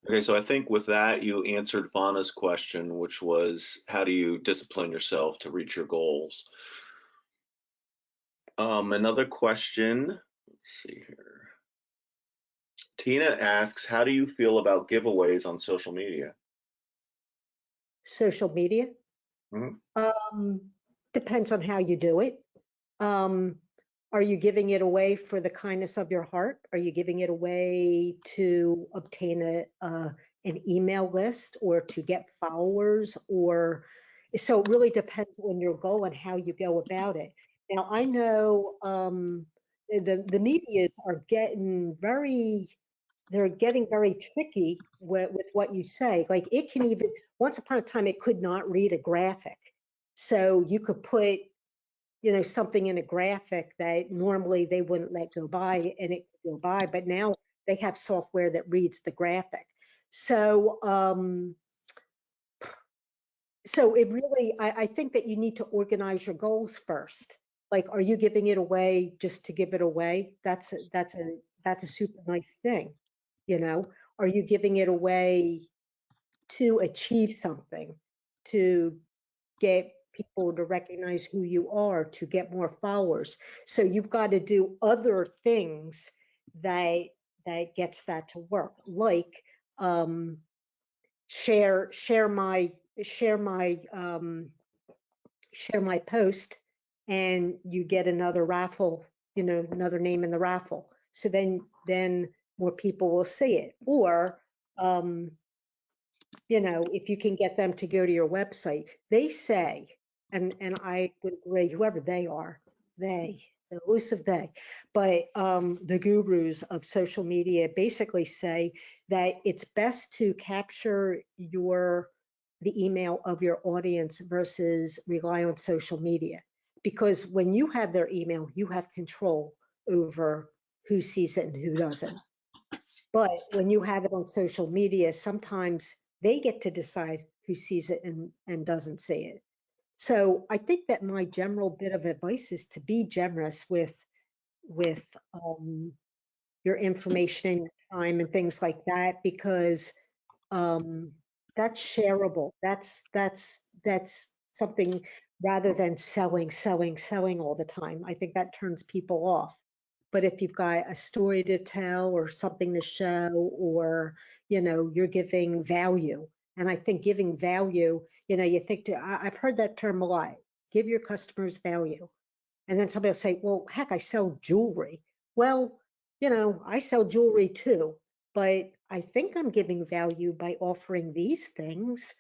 Okay, so I think with that, you answered Vana's question, which was how do you discipline yourself to reach your goals? Another question. Let's see here. Tina asks, how do you feel about giveaways on social media? Social media. Mhm. Depends on how you do it. Um, are you giving it away for the kindness of your heart? Are you giving it away to obtain an email list or to get followers? Or so it really depends on your goal and how you go about it. Now I know the medias are getting they're getting very tricky with what you say. Like it can even once upon a time it could not read a graphic, so you could put something in a graphic that normally they wouldn't let go by and it could go by, but now they have software that reads the graphic. So, so it really, I think that you need to organize your goals first. Like, are you giving it away just to give it away? That's a super nice thing, you know? Are you giving it away to achieve something, to get people to recognize who you are, to get more followers? So you've got to do other things that gets that to work, like um, share my share my post, and you get another raffle, another name in the raffle. So then more people will see it, or um, if you can get them to go to your website, they say, and I would agree, whoever they are, the elusive they, but the gurus of social media basically say that it's best to capture the email of your audience versus rely on social media. Because when you have their email, you have control over who sees it and who doesn't. But when you have it on social media, sometimes they get to decide who sees it and doesn't see it. So I think that my general bit of advice is to be generous with your information and your time and things like that, because um, that's shareable. That's something, rather than selling all the time. I think that turns people off. But if you've got a story to tell or something to show, or you're giving value, and I think giving value, you think I've heard that term a lot. Give your customers value. And then somebody will say, well, heck, I sell jewelry. Well, I sell jewelry too, but I think I'm giving value by offering these things.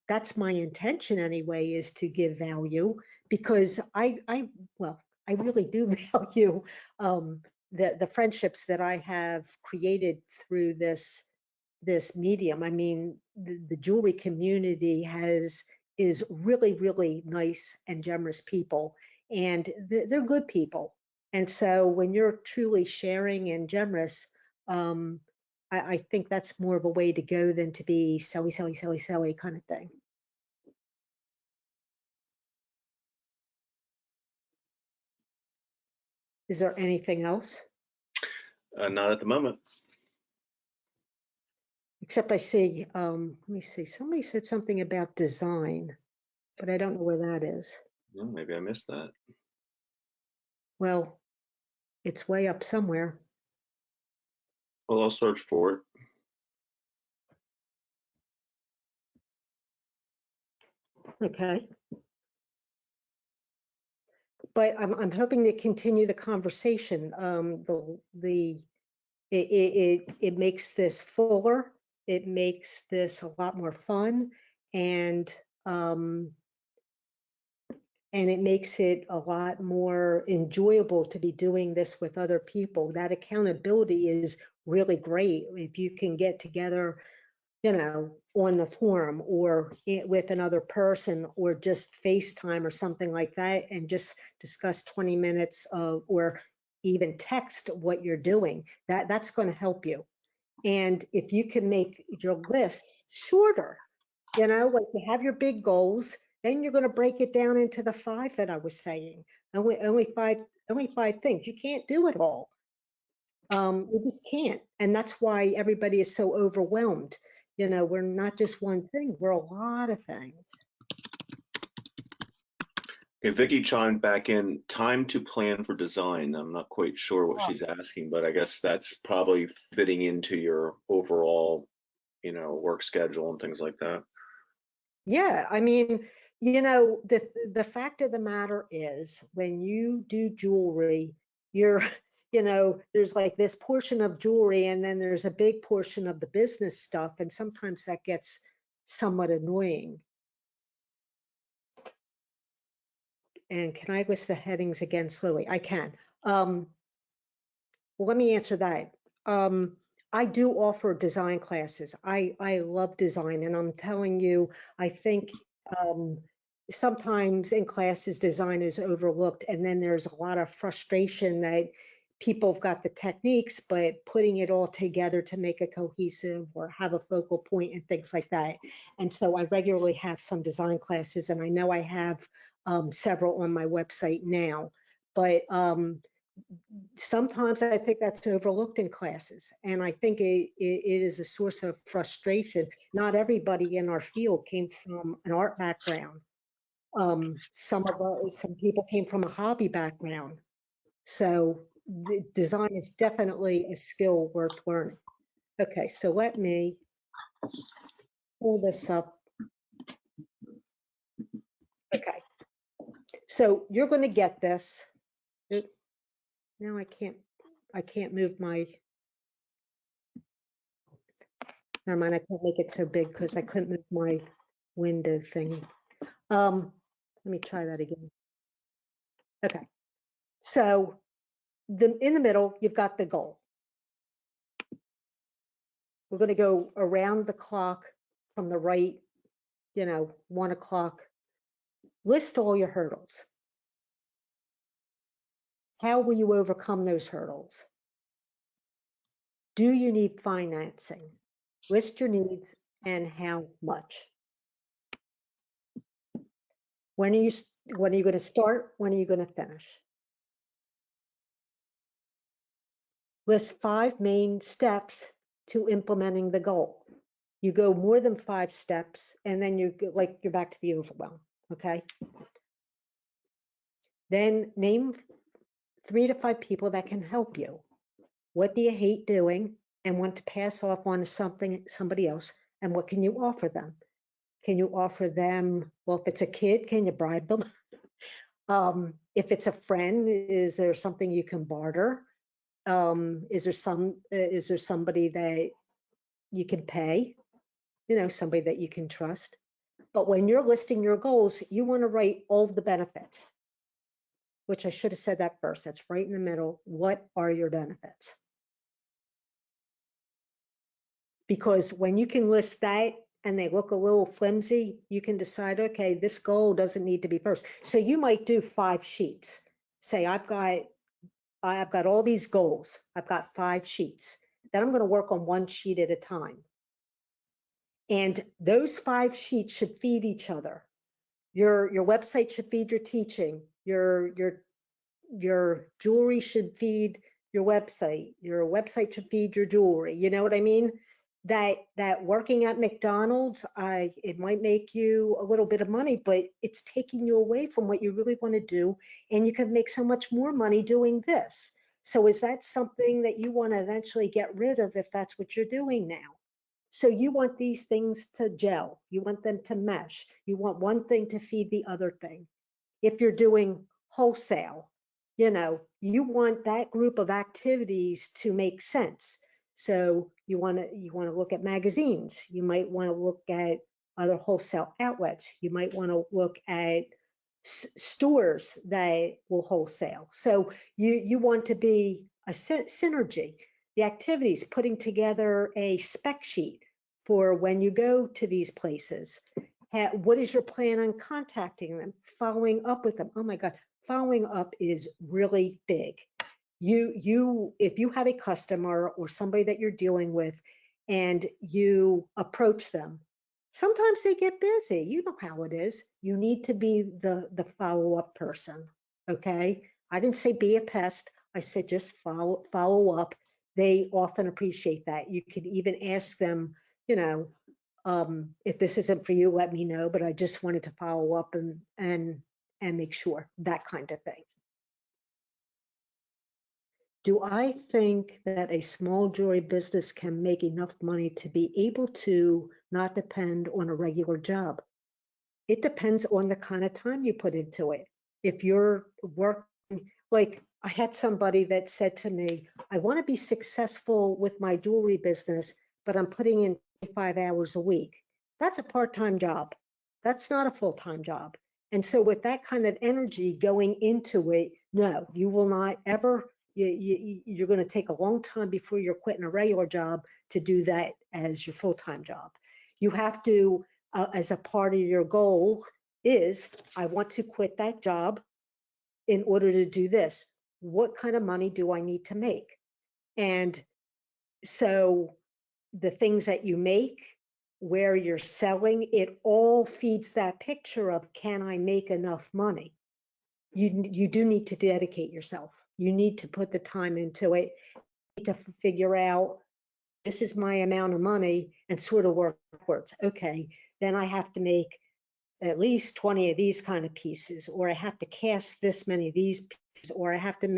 That's my intention anyway, is to give value, because well, I really do value the friendships that I have created through this medium. I mean, the jewelry community is really, really nice and generous people, and they're good people. And so when you're truly sharing and generous, I think that's more of a way to go than to be selly kind of thing. Is there anything else? Not at the moment. Except I see, let me see, somebody said something about design, but I don't know where that is. Well, maybe I missed that. Well, it's way up somewhere. Well, I'll search for it. Okay. But I'm hoping to continue the conversation. It makes this fuller. It makes this a lot more fun, and um, and it makes it a lot more enjoyable to be doing this with other people. That accountability is really great if you can get together, on the forum, or with another person, or just FaceTime or something like that, and just discuss 20 minutes of, or even text what you're doing. That's going to help you. And if you can make your lists shorter, like you have your big goals, then you're going to break it down into the 5 that I was saying. Only 5 things. You can't do it all. We just can't. And that's why everybody is so overwhelmed. We're not just one thing, we're a lot of things. Okay, Vicky chimed back in, time to plan for design. I'm not quite sure what she's asking, but I guess that's probably fitting into your overall, work schedule and things like that. Yeah, I mean, the fact of the matter is when you do jewelry, you're, there's like this portion of jewelry and then there's a big portion of the business stuff, and sometimes that gets somewhat annoying. And can I list the headings again slowly? I can. Well, let me answer that. I do offer design classes. I love design, and I'm telling you, I think um, sometimes in classes design is overlooked, and then there's a lot of frustration that people have got the techniques, but putting it all together to make a cohesive or have a focal point and things like that. And so I regularly have some design classes, and I know I have several on my website now. But sometimes I think that's overlooked in classes, and I think it is a source of frustration. Not everybody in our field came from an art background. Some people came from a hobby background. So the design is definitely a skill worth learning. Okay, so let me pull this up. Okay, so you're going to get this. Now I can't move my, never mind, I can't make it so big because I couldn't move my window thingy. Let me try that again. Okay, so in the middle, you've got the goal. We're going to go around the clock from the right, 1 o'clock. List all your hurdles. How will you overcome those hurdles? Do you need financing? List your needs and how much. When are you going to start? When are you going to finish? List 5 main steps to implementing the goal. You go more than 5 steps and then you're back to the overwhelm, okay? Then name 3 to 5 people that can help you. What do you hate doing and want to pass off on somebody else, and what can you offer them? Can you offer them, well, if it's a kid, can you bribe them? If it's a friend, is there something you can barter? Is there somebody that you can pay? Somebody that you can trust. But when you're listing your goals, you want to write all of the benefits, which I should have said that first. That's right in the middle. What are your benefits? Because when you can list that and they look a little flimsy, you can decide, okay, this goal doesn't need to be first. So you might do 5 sheets. Say, I've got all these goals. I've got 5 sheets. Then I'm going to work on 1 sheet at a time. And those 5 sheets should feed each other. Your website should feed your teaching. Your jewelry should feed your website. Your website should feed your jewelry. You know what I mean? That working at McDonald's, it might make you a little bit of money, but it's taking you away from what you really want to do, and you can make so much more money doing this. So is that something that you want to eventually get rid of if that's what you're doing now? So you want these things to gel. You want them to mesh. You want one thing to feed the other thing. If you're doing wholesale, you want that group of activities to make sense. So you want to look at magazines. You might want to look at other wholesale outlets. You might want to look at stores that will wholesale. So you want to be a synergy. The activities, putting together a spec sheet for when you go to these places. What is your plan on contacting them, following up with them? Oh my God, following up is really big. If you have a customer or somebody that you're dealing with and you approach them, sometimes they get busy. You know how it is. You need to be the follow-up person, okay? I didn't say be a pest. I said just follow up. They often appreciate that. You could even ask them, if this isn't for you, let me know, but I just wanted to follow up and and make sure, that kind of thing. Do I think that a small jewelry business can make enough money to be able to not depend on a regular job? It depends on the kind of time you put into it. If you're working, like I had somebody that said to me, I want to be successful with my jewelry business, but I'm putting in 5 hours a week. That's a part-time job. That's not a full-time job. And so with that kind of energy going into it, no, you will not ever, you're going to take a long time before you're quitting a regular job to do that as your full-time job. You have to, as a part of your goal is, I want to quit that job in order to do this. What kind of money do I need to make? And so the things that you make, where you're selling, it all feeds that picture of, can I make enough money? You do need to dedicate yourself. You need to put the time into it. You need to figure out, this is my amount of money, and sort of work backwards. Okay, then I have to make at least 20 of these kind of pieces, or I have to cast this many of these pieces, or I have to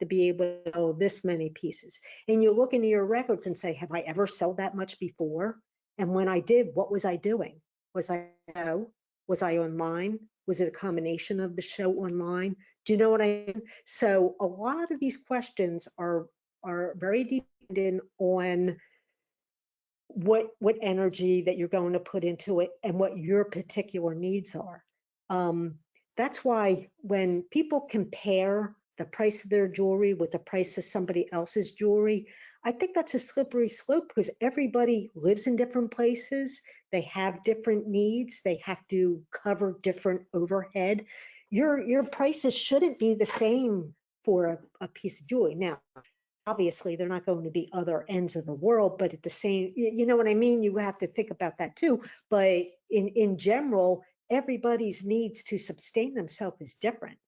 be able to sell this many pieces. And you look into your records and say, have I ever sold that much before? And when I did, what was I doing? Was I online? Was it a combination of the show online? Do you know what I mean? So a lot of these questions are very dependent on what energy that you're going to put into it and what your particular needs are. That's why when people compare the price of their jewelry with the price of somebody else's jewelry, I think that's a slippery slope, because everybody lives in different places. They have different needs. They have to cover different overhead. Your prices shouldn't be the same for a piece of jewelry. Now, obviously they're not going to be other ends of the world, but at the same, you know what I mean? You have to think about that too. But in general, everybody's needs to sustain themselves is different.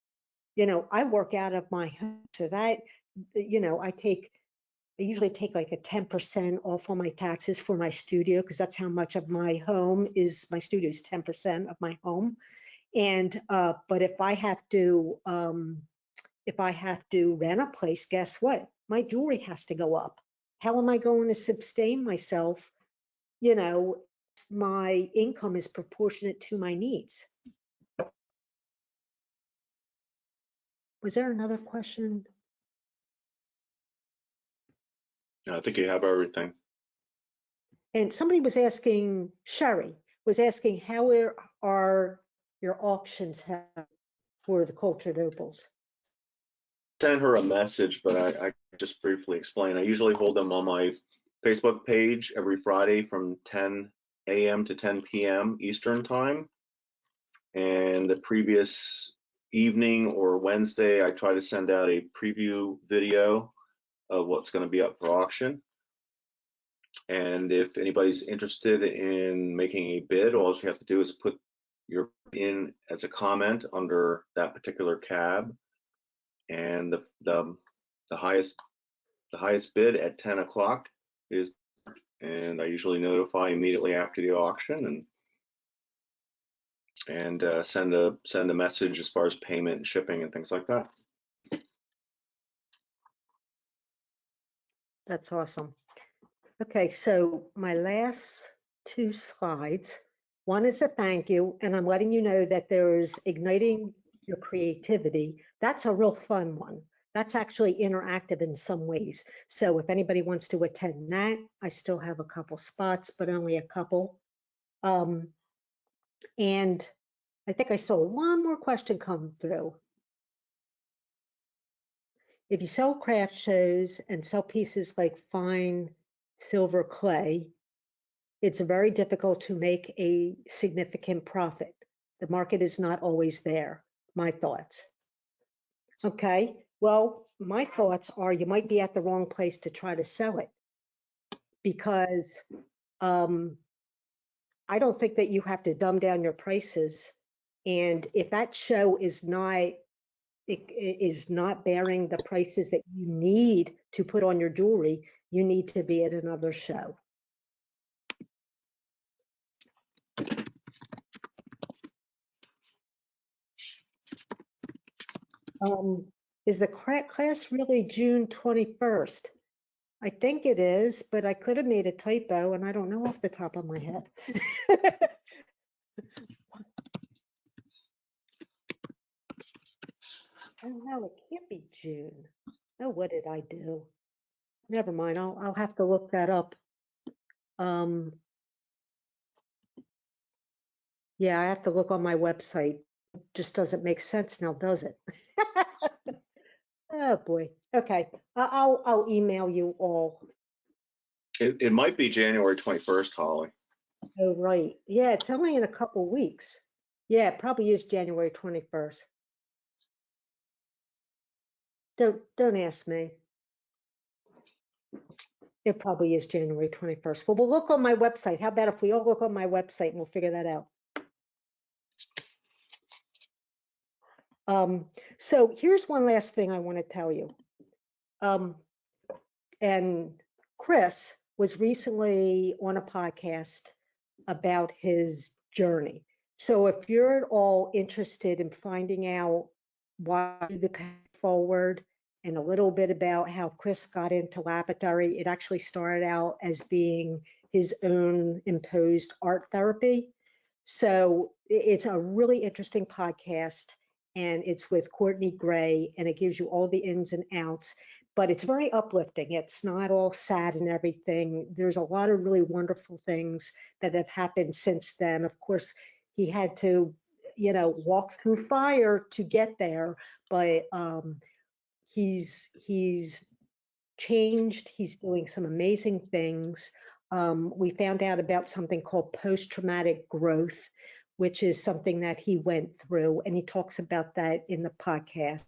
You know, I work out of my home, so that, you know, I usually take like a 10% off on my taxes for my studio, because that's how much of my home is. My studio is 10% of my home. And but if I have to rent a place, guess what? My jewelry has to go up. How am I going to sustain myself? You know, my income is proportionate to my needs. Was there another question? I think you have everything. And somebody was asking, Sherry was asking, how are your auctions held for the Cultured Opals? Send her a message, but I just briefly explain. I usually hold them on my Facebook page every Friday from 10 a.m. to 10 p.m. Eastern time. And the previous evening or Wednesday, I try to send out a preview video of what's going to be up for auction. And if anybody's interested in making a bid, all you have to do is put your in as a comment under that particular tab, and the highest bid at 10 o'clock is, and I usually notify immediately after the auction, and send a message as far as payment and shipping and things like that. That's awesome. Okay, so my last two slides, one is a thank you, and I'm letting you know that there's igniting your creativity. That's a real fun one. That's actually interactive in some ways. So if anybody wants to attend that, I still have a couple spots, but only a couple. And I think I saw one more question come through. If you sell craft shows and sell pieces like fine silver clay, it's very difficult to make a significant profit. The market is not always there. My thoughts. Okay, well, my thoughts are you might be at the wrong place to try to sell it, because I don't think that you have to dumb down your prices. And if that show is not bearing the prices that you need to put on your jewelry, you need to be at another show. Is the class really June 21st? I think it is, but I could have made a typo and I don't know off the top of my head. Oh no, it can't be June. Oh, what did I do? Never mind, I'll have to look that up. Um, yeah, I have to look on my website. Just doesn't make sense now, does it? Oh boy. Okay, I'll email you all. It might be January 21st, Holly. Oh right. Yeah, it's only in a couple weeks. Yeah, it probably is January 21st. Don't ask me. It probably is January 21st. Well, we'll look on my website. How about if we all look on my website and we'll figure that out? So here's one last thing I want to tell you. And Chris was recently on a podcast about his journey. So if you're at all interested in finding out why the path forward and a little bit about how Chris got into lapidary, it actually started out as being his own imposed art therapy. So it's a really interesting podcast, and it's with Courtney Gray, and it gives you all the ins and outs, but it's very uplifting. It's not all sad and everything. There's a lot of really wonderful things that have happened since then. Of course, he had to, walk through fire to get there, but he's changed. He's doing some amazing things. We found out about something called post-traumatic growth, which is something that he went through, and he talks about that in the podcast.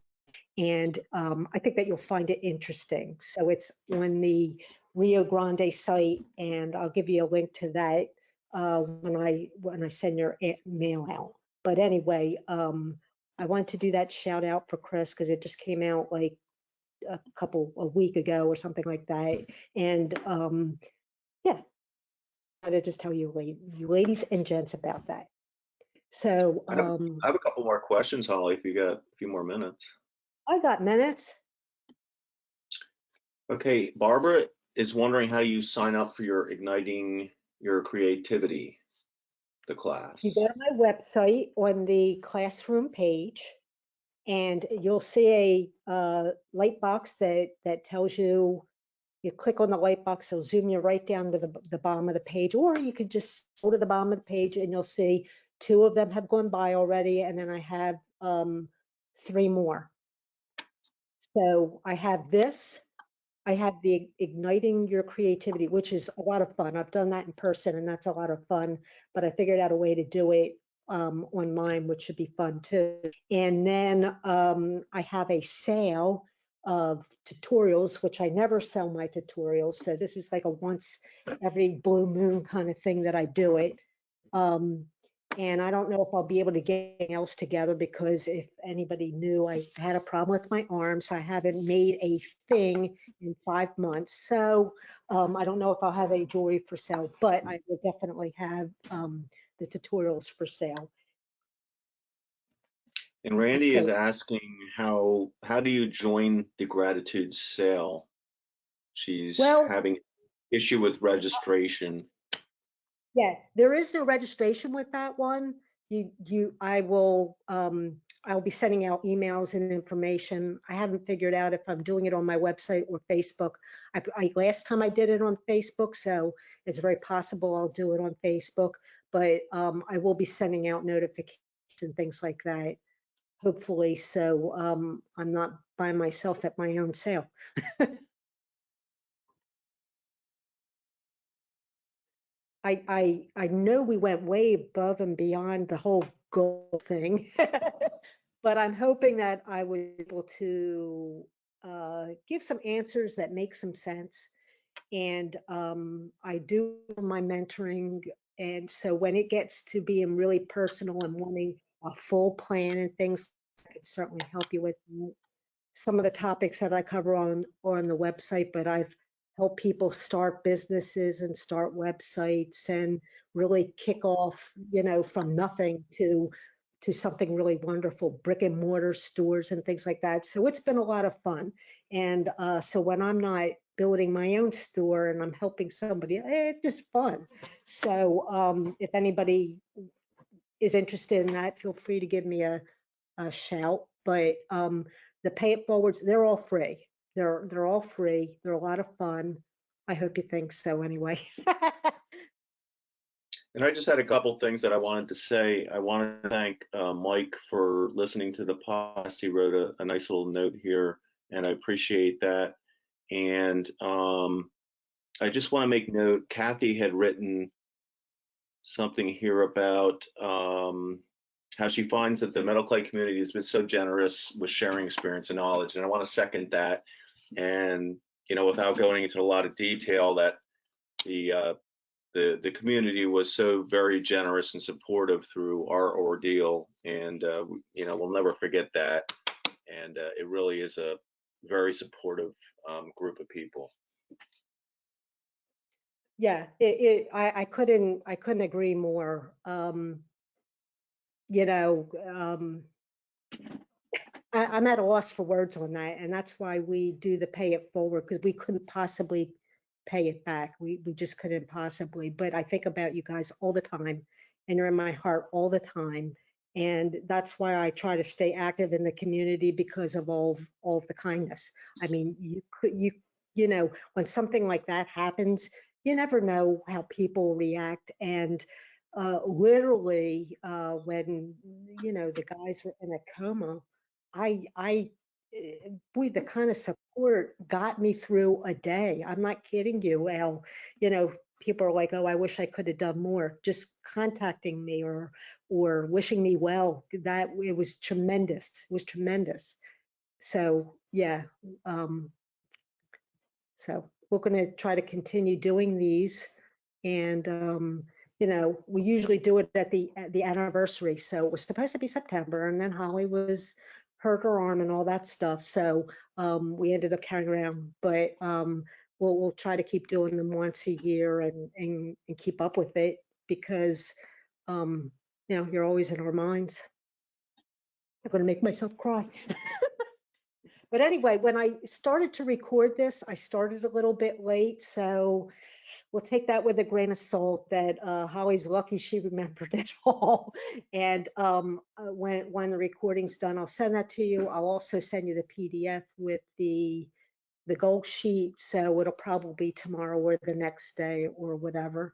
And I think that you'll find it interesting. So it's on the Rio Grande site, and I'll give you a link to that when I send your mail out. But anyway, I wanted to do that shout out for Chris because it just came out like a week ago or something like that. And yeah, I wanted to just tell you, you ladies and gents, about that. So I have a couple more questions, Holly, if you got a few more minutes. I got minutes. Okay, Barbara is wondering how you sign up for your Igniting Your Creativity, the class. You go to my website on the classroom page, and you'll see a light box that tells you. You click on the light box, it'll zoom you right down to the bottom of the page, or you could just go to the bottom of the page and you'll see two of them have gone by already, and then I have three more. So I have this. I have the Igniting Your Creativity, which is a lot of fun. I've done that in person, and that's a lot of fun, but I figured out a way to do it online, which should be fun too. And then I have a sale of tutorials, which I never sell my tutorials. So this is like a once every blue moon kind of thing that I do it. And I don't know if I'll be able to get anything else together, because if anybody knew, I had a problem with my arm, so I haven't made a thing in 5 months. So I don't know if I'll have any jewelry for sale, but I will definitely have the tutorials for sale. And Randy So, is asking how do you join the gratitude sale? She's well, having issue with registration. yeah, there is no registration with that one. I'll be sending out emails and information. I haven't figured out if I'm doing it on my website or Facebook. Last time I did it on Facebook, so it's very possible I'll do it on Facebook, but I will be sending out notifications and things like that, hopefully, so I'm not by myself at my own sale. I know we went way above and beyond the whole goal thing, but I'm hoping that I was able to give some answers that make some sense. And I do my mentoring, and so when it gets to being really personal and wanting a full plan and things, I can certainly help you with that. Some of the topics that I cover on the website, but I've helped people start businesses and start websites and really kick off, from nothing to to something really wonderful, brick and mortar stores and things like that. So it's been a lot of fun. And so when I'm not building my own store and I'm helping somebody, it's just fun. So if anybody is interested in that, feel free to give me a shout. But the pay it forwards, they're all free. They're all free. They're a lot of fun. I hope you think so anyway. And I just had a couple things that I wanted to say. I want to thank Mike for listening to the podcast. He wrote a nice little note here, and I appreciate that. And I just want to make note, Kathy had written something here about how she finds that the metal clay community has been so generous with sharing experience and knowledge. And I want to second that. And, you know, without going into a lot of detail, that the community was so very generous and supportive through our ordeal, and you know, we'll never forget that. And it really is a very supportive group of people. Yeah, I couldn't agree more. You know, I'm at a loss for words on that, and that's why we do the pay it forward, because we couldn't possibly pay it back. We just couldn't possibly. But I think about you guys all the time, and you're in my heart all the time, and that's why I try to stay active in the community, because of all of the kindness. I mean, you know, when something like that happens, you never know how people react. And literally, when you know the guys were in a coma, I, boy, the kind of support got me through a day. I'm not kidding you, Al. You know, people are like, "Oh, I wish I could have done more." Just contacting me or wishing me well. That it was tremendous. It was tremendous. So yeah, um, so we're going to try to continue doing these, and you know, we usually do it at the anniversary. So it was supposed to be September, and then Holly was hurt her arm and all that stuff. So we ended up carrying around, but we'll try to keep doing them once a year, and keep up with it, because you know, you're always in our minds. I'm going to make myself cry. But anyway, when I started to record this, I started a little bit late, so we'll take that with a grain of salt, that Holly's lucky she remembered it all. And when the recording's done, I'll send that to you. I'll also send you the PDF with the goal sheet, so it'll probably be tomorrow or the next day or whatever.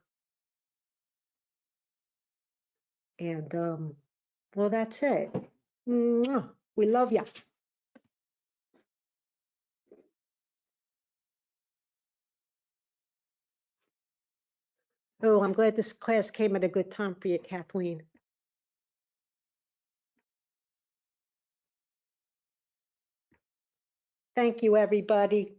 And well, that's it. Mwah. We love you. Oh, I'm glad this class came at a good time for you, Kathleen. Thank you, everybody.